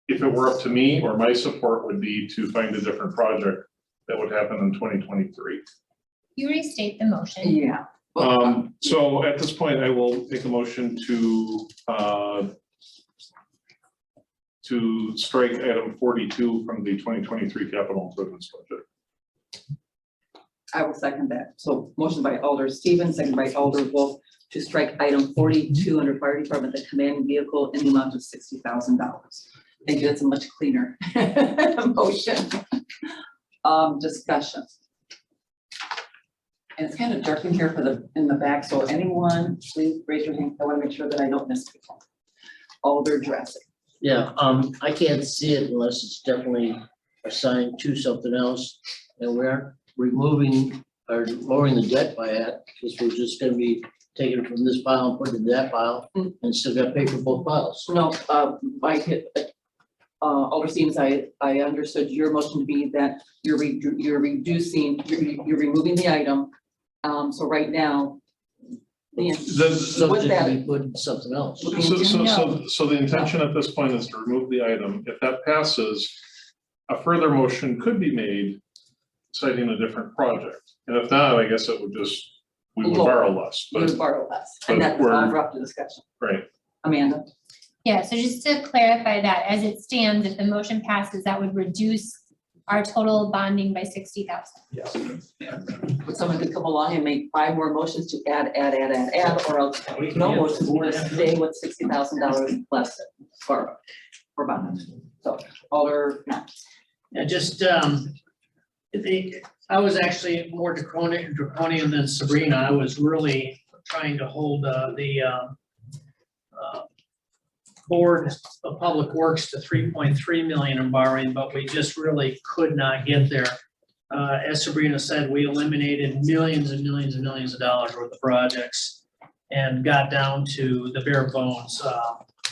if it were up to me, or my support would be to find a different project that would happen in 2023. You restate the motion. Yeah. So at this point, I will make a motion to strike item 42 from the 2023 capital improvements budget. I will second that. So motion by Alder Stevens, second by Alder Wolf to strike item 42 under fire department, the command vehicle in the amount of $60,000. Thank you. That's a much cleaner motion. Discussion. And it's kind of dark in here in the back, so anyone, please raise your hand. I want to make sure that I don't miss people. Alder Jurassic. Yeah, I can't see it unless it's definitely assigned to something else. And we're removing or lowering the debt by that, because we're just gonna be taking it from this pile and putting it in that pile and still got to pay for both piles. No, Mike, Alder Stevens, I understood your motion to be that you're reducing, you're removing the item. So right now, So with it that, can be put in something else. So the intention at this point is to remove the item. If that passes, a further motion could be made citing a different project. And if not, I guess it would just, we would borrow less, we would but, borrow less, and but that's we're- all for up to discussion. right. Amanda? Yeah, so just to clarify that, as it stands, if the motion passes, that would reduce our total bonding by 60,000. Would someone could come along and make 5 more motions to add, or else no motions, we're gonna stay with $60,000 less for bond. So, Alder, no. Yeah, just, I was actually more draconian than Sabrina. I was really trying to hold the Board of Public Works to 3.3 million in borrowing, but we just really could not get there. As Sabrina said, we eliminated millions and millions and millions of dollars worth of projects and got down to the bare bones.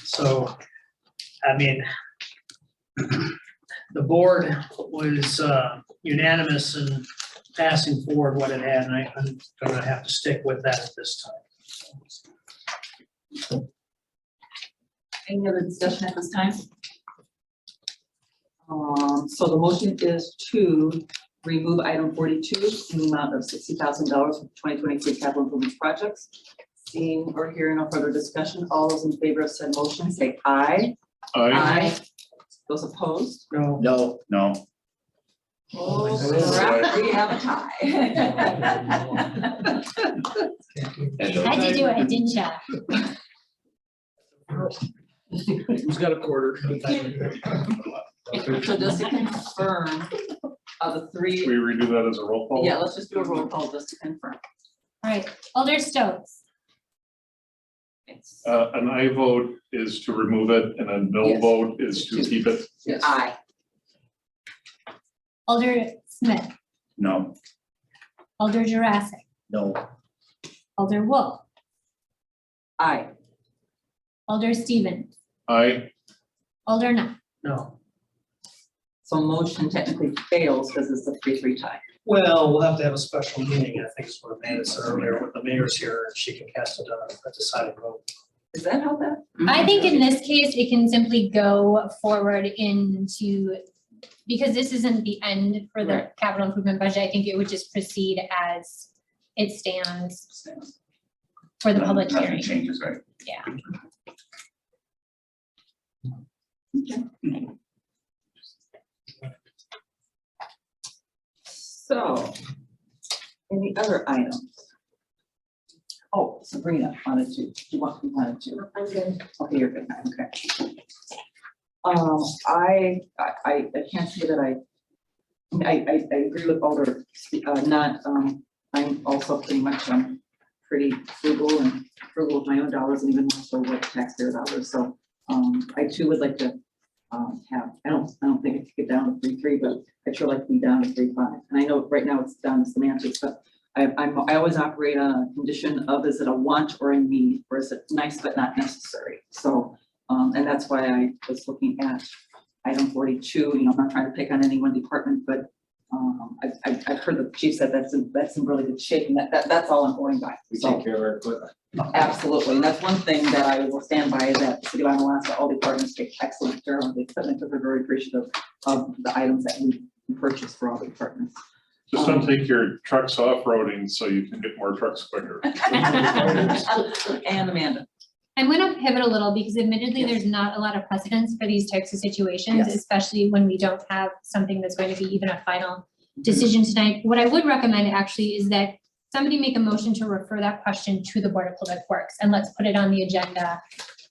So, I mean, the board was unanimous in passing forward what it had, and I'm gonna have to stick with that at this time. Any other discussion at this time? So the motion is to remove item 42 in the amount of $60,000 from 2023 capital improvement projects. Seeing or hearing no further discussion, all those in favor of said motion say aye. Aye. Those opposed? No. No. No. Correct, we have a tie. How'd you do it, didn't ya? Who's got a quarter? So just to confirm, the 3, We redo that as a roll call? yeah, let's just do a roll call just to confirm. All right, Alder Stokes, An aye vote is to remove it, and a no Yes. vote is to keep it. Yes. Aye. Alder Smith, No. Alder Jurassic, No. Alder Wolf, Aye. Alder Stevens, Aye. Alder Knopf. No. So motion technically fails because it's a 3-3 tie. Well, we'll have to have a special meeting, I think is what Amanda said earlier, with the mayor's here, and she can cast a deciding vote. Is that how that? I think in this case, it can simply go forward into, because this isn't the end for the Right. capital improvement budget, I think it would just proceed as it stands for the public Nothing hearing. changes, right? Yeah. So, any other items? Oh, Sabrina wanted to, you wanted to? I'm good. Okay, you're good, okay. I can't say that I agree with Alder, I'm also pretty much, pretty frugal with my own dollars and even more so with taxpayer dollars, so, I too would like to, I don't think it could get down to 3-3, but I'd sure like to be down to 3-5, and I know right now it's down to semantics, but I always operate on a condition of, is it a want or a need, or is it nice but not necessary? So, and that's why I was looking at item 42, you know, I'm not trying to pick on any one department, but I've heard the chief said that's in really good shape, and that's all I'm going by. We So, take care of our equipment. absolutely, and that's one thing that I will stand by, is that the City of Alaska, all departments take excellent care of the equipment, because we're very appreciative of the items that we purchase for all the departments. Just don't take your trucks off-roading so you can get more trucks quicker. And Amanda. I'm gonna pivot a little because admittedly, there's not a lot of precedence for these types of situations, Yes. especially when we don't have something that's going to be even a final decision tonight. What I would recommend actually is that somebody make a motion to refer that question to the Board of Public Works, and let's put it on the agenda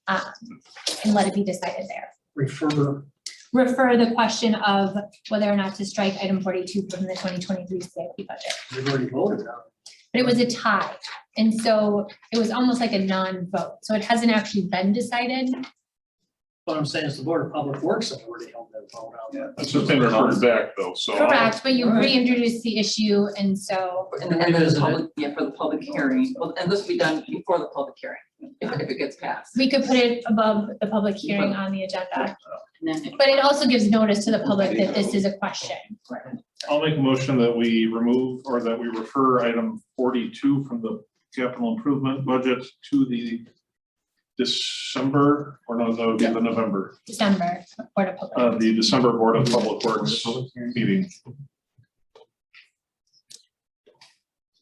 and let it be decided there. Refer the question of whether or not to strike item 42 from the 2023 CIP budget. We've already voted on it. But it was a tie, and so it was almost like a non-vote, so it hasn't actually been decided. What I'm saying is the Board of Public Works have already held that vote out. It's just been referred back though, so. Correct, but you reintroduced the issue, and so, And then the public, yeah, for the public hearing, well, and this will be done before the public hearing, if it gets passed. we could put it above the public hearing on the agenda. And then But it also gives notice to the public that this is a question. I'll make a motion that we remove or that we refer item 42 from the capital improvement budget to the December, or no, that would be the November, December, Board of Public. the December Board of Public Works meeting. Is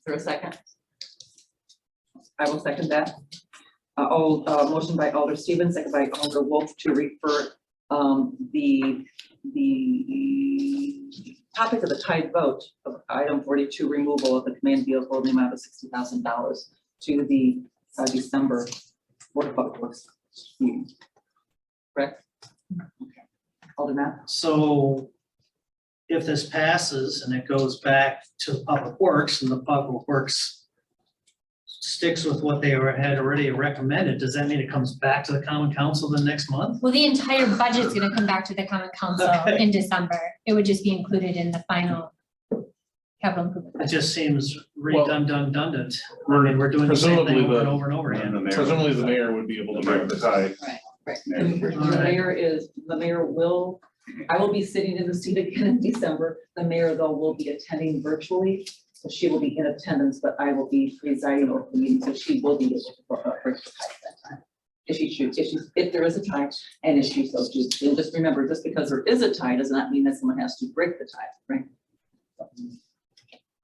there a second? I will second that. Motion by Alder Stevens, second by Alder Wolf to refer the topic of the tied vote of item 42, removal of the command vehicle in the amount of $60,000 to the December Board of Public Works meeting. Correct? Okay. Alder Matt? So if this passes and it goes back to the Public Works and the Public Works sticks with what they had already recommended, does that mean it comes back to the Common Council the next month? Well, the entire budget's gonna come back to the Common Council Okay. in December. It would just be included in the final capital improvement. It just seems redundant. I mean, we're doing the same Presumably thing over and the- over and over again. Presumably the mayor would be able to break the tie. Right. The mayor will, I will be sitting in the seat again in December. The mayor though will be attending virtually. So she will be in attendance, but I will be presiding over the meeting, so she will be able to break the tie at that time. If she chooses, if there is a tie, and if she so chooses. And just remember, just because there is a tie does not mean that someone has to break the tie, right?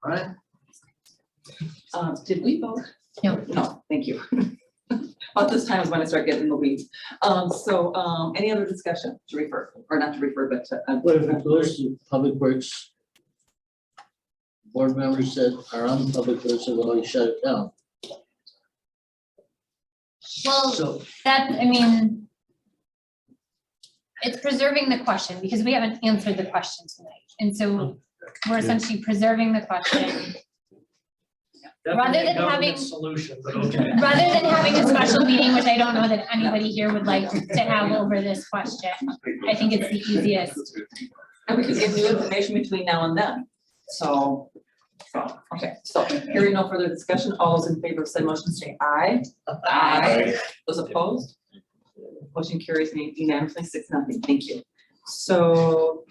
Right? Did we vote? No. No, thank you. About this time is when I start getting in the weeds. Any other discussion to refer, or not to refer, but to. What if it goes to Public Works? Board members that are on Public Works have already shut it down. Well, So, that, I mean, it's preserving the question because we haven't answered the question tonight. And so we're essentially preserving the question. Rather Definitely a than government having- solution, but okay. Rather than having a special meeting, which I don't know that anybody here would like to have over this question, I think it's the easiest. And we can give new information between now and then. Okay, so hearing no further discussion, all those in favor of said motion say aye. Aye. Those opposed? Motion carries unanimously 6-0. Thank you. So,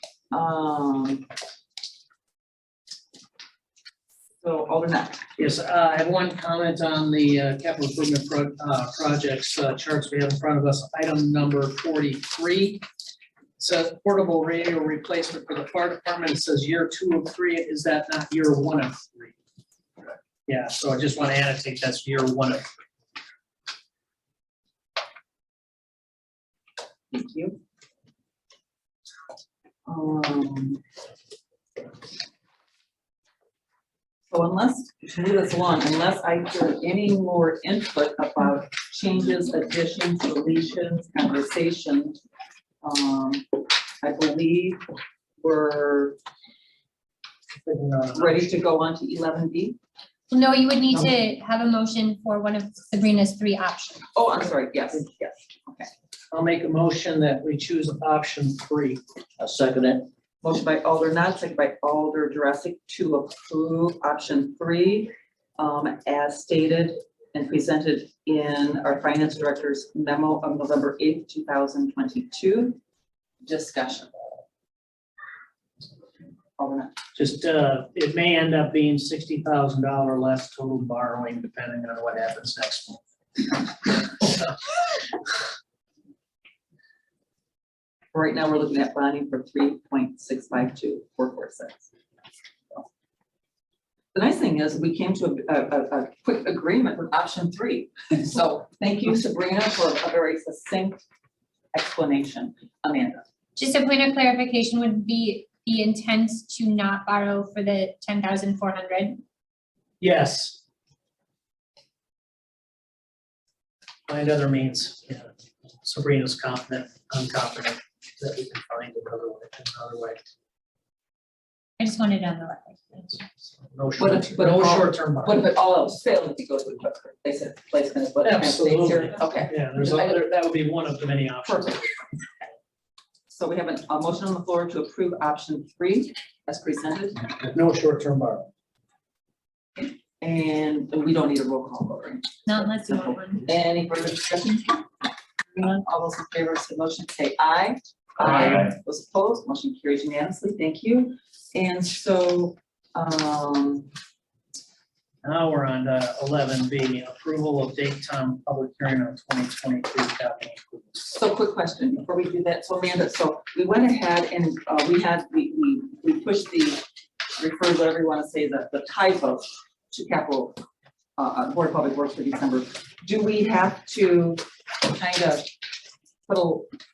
Alder Matt. Yes, I have one comment on the capital improvement projects charts we have in front of us. Item number 43. Says portable radio replacement for the fire department. It says year 2 of 3. Is that not year 1 of 3? Yeah, so I just want to annotate that's year 1 of 3. Thank you. So unless, to move this along, unless I hear any more input about changes, additions, deletions, conversations, I believe we're ready to go on to 11B. No, you would need to have a motion for one of Sabrina's 3 options. Oh, I'm sorry, yes, okay. I'll make a motion that we choose option 3. I'll second it. Motion by Alder Knott, second by Alder Jurassic to approve option 3 as stated and presented in our finance director's memo of November 8th, 2022. Discussion. Alder Knott. Just, it may end up being $60,000 less total borrowing depending on what happens next month. Right now, we're looking at bonding for 3.652446. The nice thing is we came to a quick agreement with option 3. So thank you, Sabrina, for a very succinct explanation. Amanda. Just a point of clarification would be the intent to not borrow for the 10,400? Yes. Find other means, yeah. Sabrina's confident, I'm confident that we can find another way. I just wanted it on the record. No What short, if, but no if all- short-term what borrowing. if it all else failed, if you go to a placement is what it states here? Absolutely. Okay. Yeah, there's other, that would be one of the many options. Perfect. So we have a motion on the floor to approve option 3 as presented, No short-term borrowing. and we don't need a roll call vote, right? Not unless you want one. Any further discussion? None. All those in favor of the motion say aye. Aye. Those opposed, motion carries unanimously. Thank you. And so, Now we're on to 11B, approval of date time public hearing on 2023 capital improvements. so quick question before we do that. So Amanda, so we went ahead and we pushed the, refer whatever you want to say, the type of to capital, Board of Public Works for December. Do we have to kind of put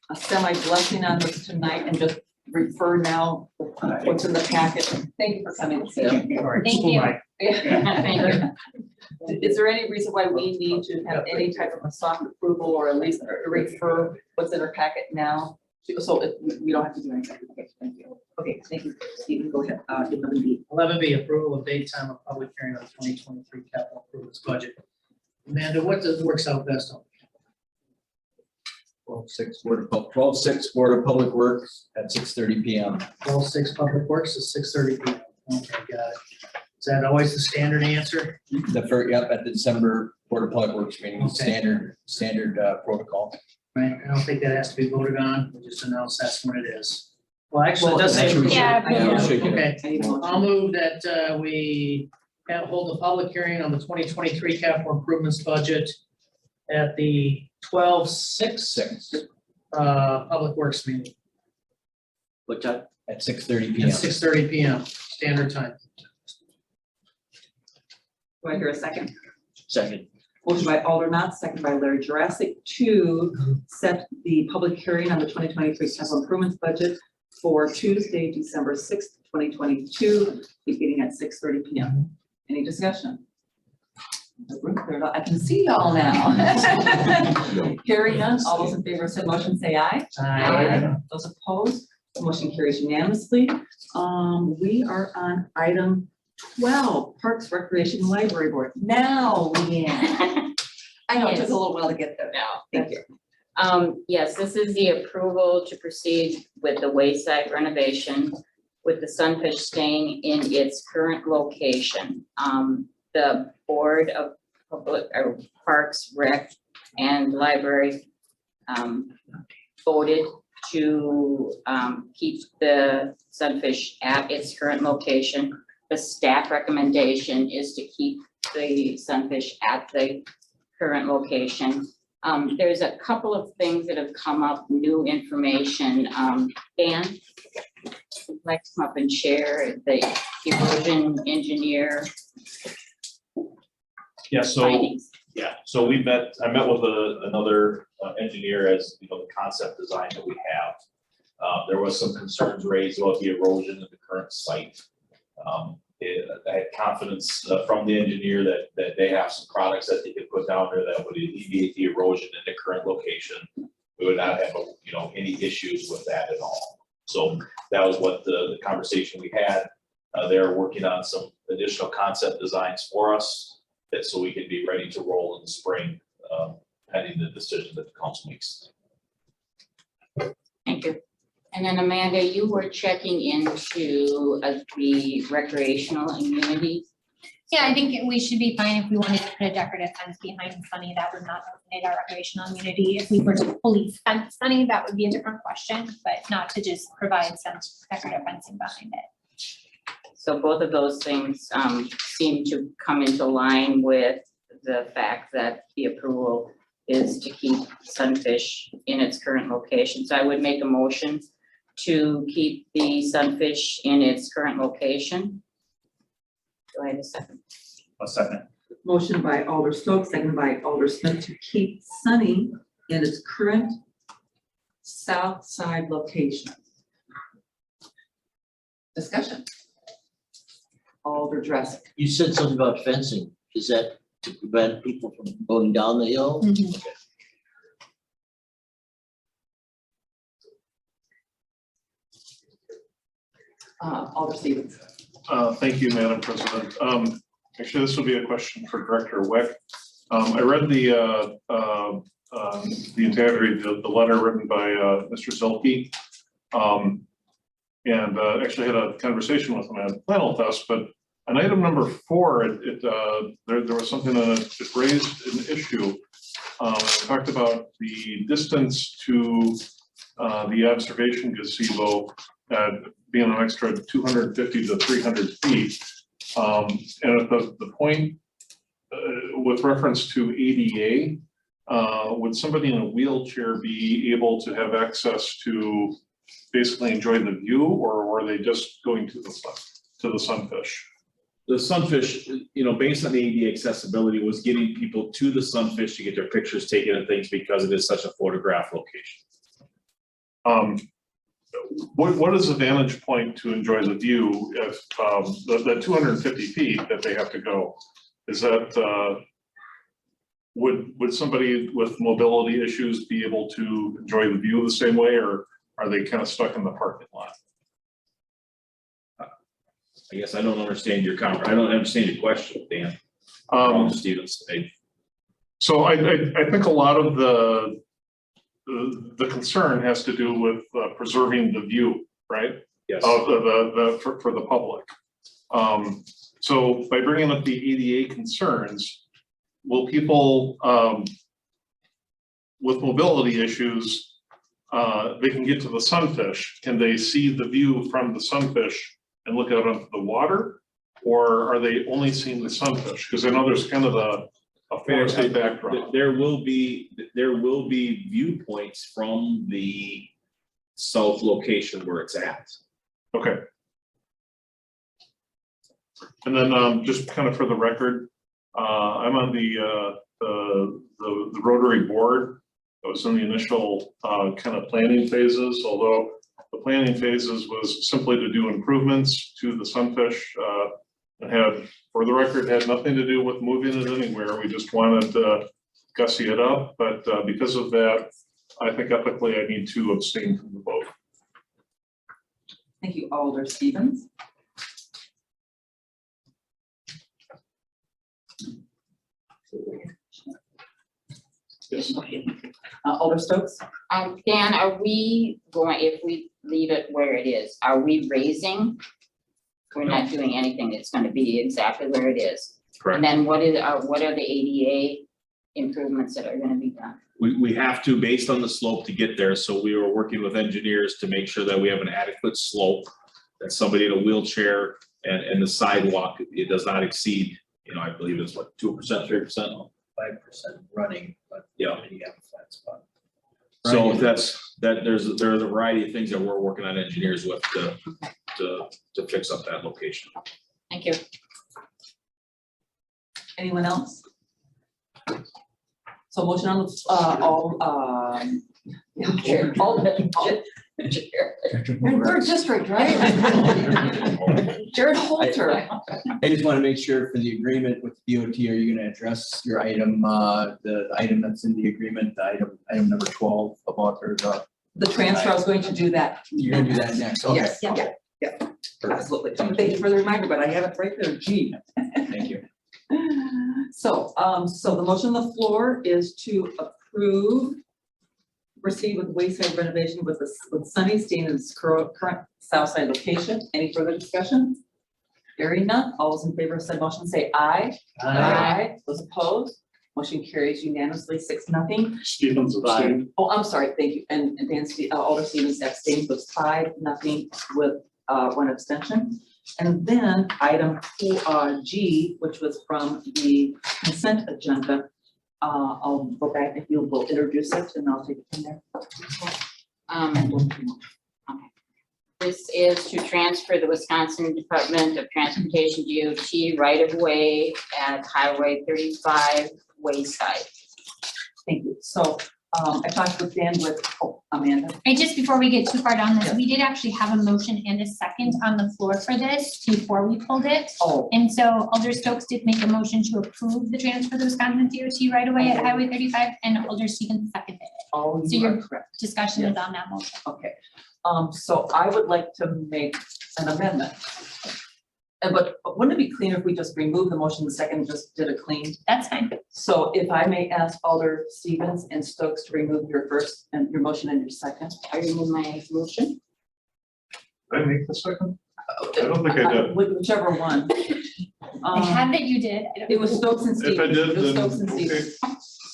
a semi blessing on this tonight and just refer now what's in the packet? Thank you for coming. Thank you. Yeah. Is there any reason why we need to have any type of a soft approval or at least refer what's in our packet now? So we don't have to do anything. Okay, thank you. Okay, thank you. Stephen, go ahead. 11B. 11B, approval of date time of public hearing on 2023 capital improvements budget. Amanda, what works out best on? 12-6 Board of Public Works at 6:30 PM. 12/6 Public Works is 6:30 PM. Okay, got it. Is that always the standard answer? At the December Board of Public Works meeting, Okay. standard protocol. Right, I don't think that has to be voted on, we just announce that's what it is. Well, actually, it does say. Actually, we should- Yeah, yeah, we should get it. Okay, I'll move that we hold a public hearing on the 2023 capital improvements budget at the 12/6 Public Works meeting What time? At 6:30 at PM. 6:30 PM, standard time. Do I hear a second? Second. Motion by Alder Knott, second by Larry Jurassic to set the public hearing on the 2023 capital improvements budget for Tuesday, December 6th, 2022, beginning at 6:30 PM. Any discussion? The room cleared out. I can see y'all now. Hearing none, all those in favor of said motion say aye. Those opposed, the motion carries unanimously. We are on item 12, Parks, Recreation, and Library Board. Now, Leanne. I know it took a little while to get there. No. Thank you. Yes, this is the approval to proceed with the wayside renovation with the Sunfish staying in its current location. The Board of Public Parks, Rec, and Library voted to keep the Sunfish at its current location. The staff recommendation is to keep the Sunfish at the current location. There's a couple of things that have come up, new information. Dan, would you like to come up and share the erosion engineer Yeah, so, findings? so I met with another engineer as, the concept design that we have. There was some concerns raised about the erosion of the current site. I had confidence from the engineer that they have some products that they could put down there that would alleviate the erosion in the current location. We would not have, any issues with that at all. So that was what the conversation we had. They're working on some additional concept designs for us, so we can be ready to roll in the spring, pending the decision that the council makes. Thank you. And then Amanda, you were checking into the recreational immunity. Yeah, I think we should be fine if we wanted to put a decorative fence behind Sunny. That would not eliminate our recreational immunity. If we were to fully fence Sunny, that would be a different question, but not to just provide some decorative fencing behind it. So both of those things seem to come into line with the fact that the approval is to keep Sunfish in its current location. So I would make a motion to keep the Sunfish in its current location. Do I have a second? A second. Motion by Alder Stokes, second by Alder Smith to keep Sunny in its current south side location. Discussion. Alder Dresser. You said something about fencing. Is that to prevent people from going down the hill? Alder Stevens. Thank you, Madam President. Actually, this will be a question for Director Weck. I read the entirety, the letter written by Mr. Zelke. And actually had a conversation with him at Flannel Fest, but on item number 4, there was something that it raised an issue. It talked about the distance to the observation gazebo being an extra 250 to 300 feet. And at the point with reference to ADA, would somebody in a wheelchair be able to have access to basically enjoy the view, or were they just going to the sunfish? The sunfish, based on the ADA accessibility, was getting people to the sunfish to get their pictures taken and things because it is such a photograph location. What is the vantage point to enjoy the view if the 250 feet that they have to go? Is that would somebody with mobility issues be able to enjoy the view the same way, or are they kind of stuck in the parking lot? I guess I don't understand your I don't understand your question, Dan. Stevens. So I think a lot of the concern has to do with preserving the view, right? Yes. For the public. So by bringing up the ADA concerns, will people with mobility issues, they can get to the sunfish? Can they see the view from the sunfish and look out onto the water? Or are they only seeing the sunfish? Because I know there's kind of a forested backdrop. There will be viewpoints from the south location where it's at. Okay. And then just kind of for the record, I'm on the Rotary board. I was in the initial kind of planning phases, although the planning phases was simply to do improvements to the sunfish. And had, for the record, had nothing to do with moving it anywhere. We just wanted to gussy it up, but because of that, I think ethically I need to abstain from the vote. Thank you, Alder Stevens. Yes. Alder Stokes. Dan, are we going, if we leave it where it is, are we raising? We're not doing anything, it's gonna be exactly where it is. Correct. And then what are the ADA improvements that are gonna be done? We have to, based on the slope to get there, so we were working with engineers to make sure that we have an adequate slope, that somebody in a wheelchair and the sidewalk, it does not exceed, I believe it's what, 2%, 3%? 5% running, but Yeah. you have a flat spot. So there's a variety of things that we're working on engineers with to fix up that location. Thank you. Anyone else? So motion on the, Chair, You're in third district, right? Jared Holter. I just want to make sure for the agreement with DOT, are you going to address your item, the item that's in the agreement, the item number 12 about The transfer, I was going to do that. you're going to do that next? Okay. Yes, yeah, absolutely. Thank you for the reminder, but I have it right there, G. Thank you. So, so the motion on the floor is to approve, proceed with wayside renovation with Sunny staying in its current south side location. Any further discussion? Hearing none, all those in favor of said motion say aye. Aye. Those opposed, motion carries unanimously 6-0. Stevens abstained. Oh, I'm sorry, thank you. And Dan, Alder Stevens abstained, was 5-0 with 1 abstention. And then item G, which was from the consent agenda. I'll go back if you will introduce it and I'll take it from there. Okay. This is to transfer the Wisconsin Department of Transportation DOT right-of-way at Highway 35 Wayside. Thank you. So I talked with Dan with, Amanda. And just before we get too far down this, we did actually have a motion and a second on the floor for this before we pulled it. Oh, And so Alder Stokes did make a motion to approve the transfer to Wisconsin DOT right away at Highway 35, and Alder Stevens seconded it. oh, So you you're- are correct. Discussion is on that motion. Okay, so I would like to make an amendment. But wouldn't it be cleaner if we just remove the motion in the second and just did a clean? That's fine. So if I may ask Alder Stevens and Stokes to remove your first and your motion and your second. I remove my motion. Did I make the second? I don't think I did. Whichever one. I had that you did. I don't- It was Stokes and If I Stevens. did, It was then, Stokes and okay. Stevens.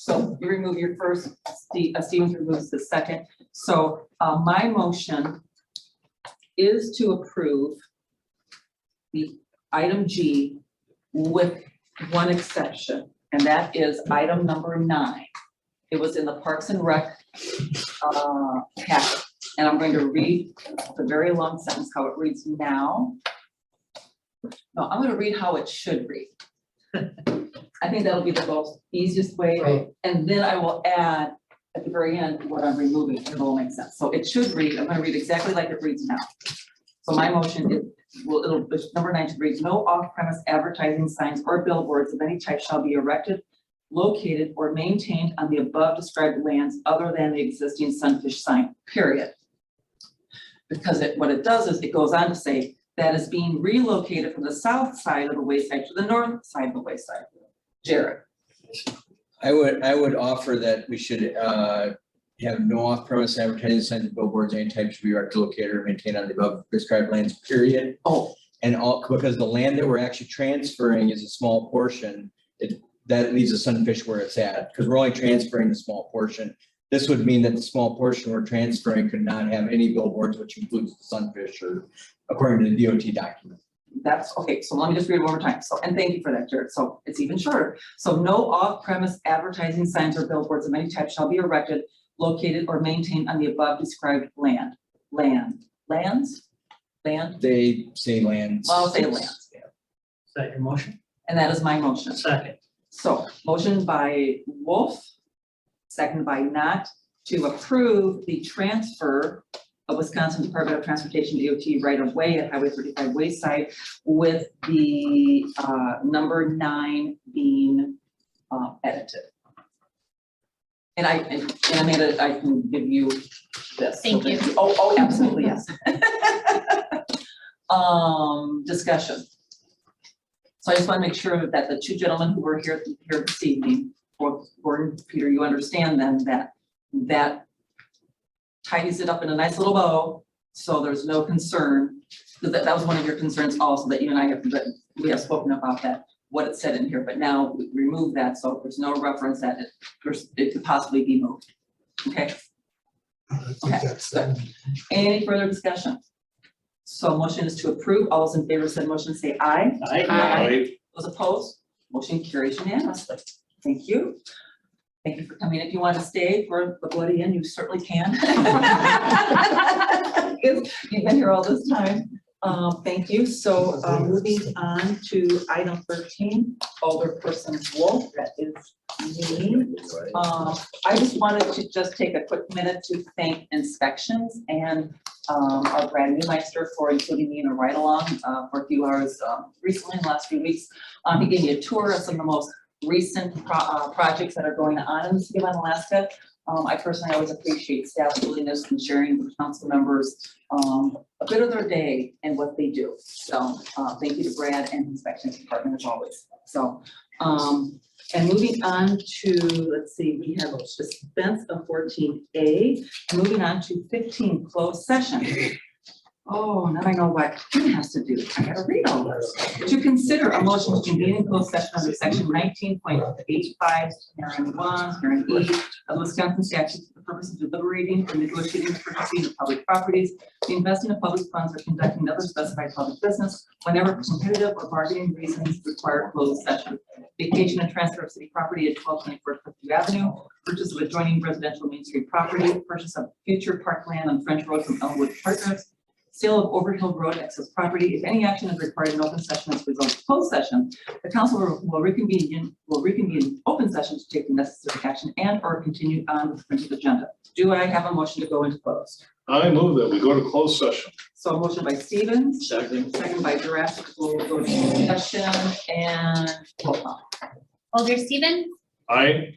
So you remove your first, Stevens removes the second. So my motion is to approve the item G with one exception, and that is item number 9. It was in the Parks and Rec packet, and I'm going to read the very long sentence, how it reads now. No, I'm gonna read how it should read. I think that'll be the most easiest way, Right. and then I will add at the very end what I'm removing, and it'll make sense. So it should read, I'm gonna read exactly like it reads now. So my motion is, number 9 should read, no off-premise advertising signs or billboards of any type shall be erected, located, or maintained on the above described lands other than the existing Sunfish sign, period. Because what it does is it goes on to say that is being relocated from the south side of the wayside to the north side of the wayside. Jared. I would offer that we should have no off-premise advertising signs, billboards, any type should be erected, located, or maintained on the above prescribed lands, period. Oh, And all, because the land that we're actually transferring is a small portion, that leaves the Sunfish where it's at, because we're only transferring the small portion. This would mean that the small portion we're transferring could not have any billboards, which includes the Sunfish, or according to the DOT document. that's, okay, so let me just read it one more time. So, and thank you for that, Jared. So it's even shorter. So no off-premise advertising signs or billboards of any type shall be erected, located, or maintained on the above described land. Lands? Land? They say lands. Well, I'll say lands. Is that your motion? And that is my motion. Second. So motion by Wolf, second by Knott, to approve the transfer of Wisconsin Department of Transportation DOT right of way at Highway 35 Wayside with the number 9 being edited. And Amanda, I can give you this. Thank you. Oh, absolutely, yes. Discussion. So I just want to make sure that the two gentlemen who were here this evening, Gordon, Peter, you understand then that tidies it up in a nice little bow, so there's no concern. Because that was one of your concerns also, that you and I have, that we have spoken about that, what it said in here, but now we remove that, so there's no reference that it could possibly be moved. Okay, I think that's, any further discussion? So motion is to approve. All those in favor of said motion say aye. Aye. Those opposed, motion carries unanimously. Thank you. Thank you for coming. If you want to stay for the bloody end, you certainly can. You've been here all this time. Thank you. So moving on to item 13, Alderperson Wolf, that is me. I just wanted to just take a quick minute to thank Inspections and our Brad Newmeister for including me in a ride-along for a few hours recently in the last few weeks. He gave me a tour of some of the most recent projects that are going on in the city of Alaska. I personally always appreciate staff's willingness in sharing with council members a bit of their day and what they do. So thank you to Brad and Inspections Department as always. So and moving on to, let's see, we have dispense of 14A, and moving on to 15 closed session. Oh, now I know what Kim has to do. I gotta read all this. To consider a motion to convene in closed session under section 19.85, hearing 1, hearing E of Wisconsin statutes for the purpose of deliberating or negotiating the purchasing of public properties, the investing of public funds, or conducting other specified public business whenever competitive or bargaining reasons require closed session. Vacation and transfer of city property at 1224 Cliffview Avenue, purchase of adjoining residential Main Street property, purchase of future parkland on French Road from Elmwood Partners, sale of Overhill Road excess property. If any action is required in open session as a result of closed session, the council will reconvene open session to take the necessary action and or continue on with the printed agenda. Do I have a motion to go into closed? I move that we go to closed session. So a motion by Stevens, Second. second by Jurassic. We'll go to discussion and roll call. Alder Stevens, Aye.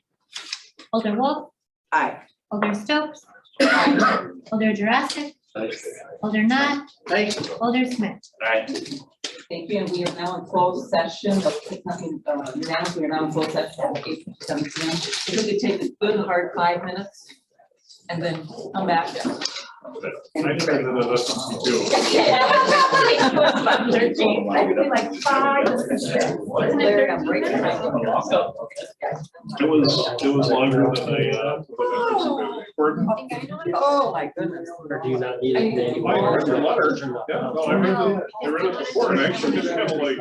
Alder Wolf, Aye. Alder Stokes, Alder Jurassic, Alder Knott, Alder Smith. Thank you, and we are now in closed session. Nothing, unanimous, we are now in closed session at 8:07 p.m. If we could take a good hard 5 minutes and then come back. I tried to do this one too. Like 5. Larry, I'm breaking my. It was longer than I recorded. Oh, my goodness. Or do you not need I- it I anymore? read the letter. Yeah, no, I read it before and I actually didn't have like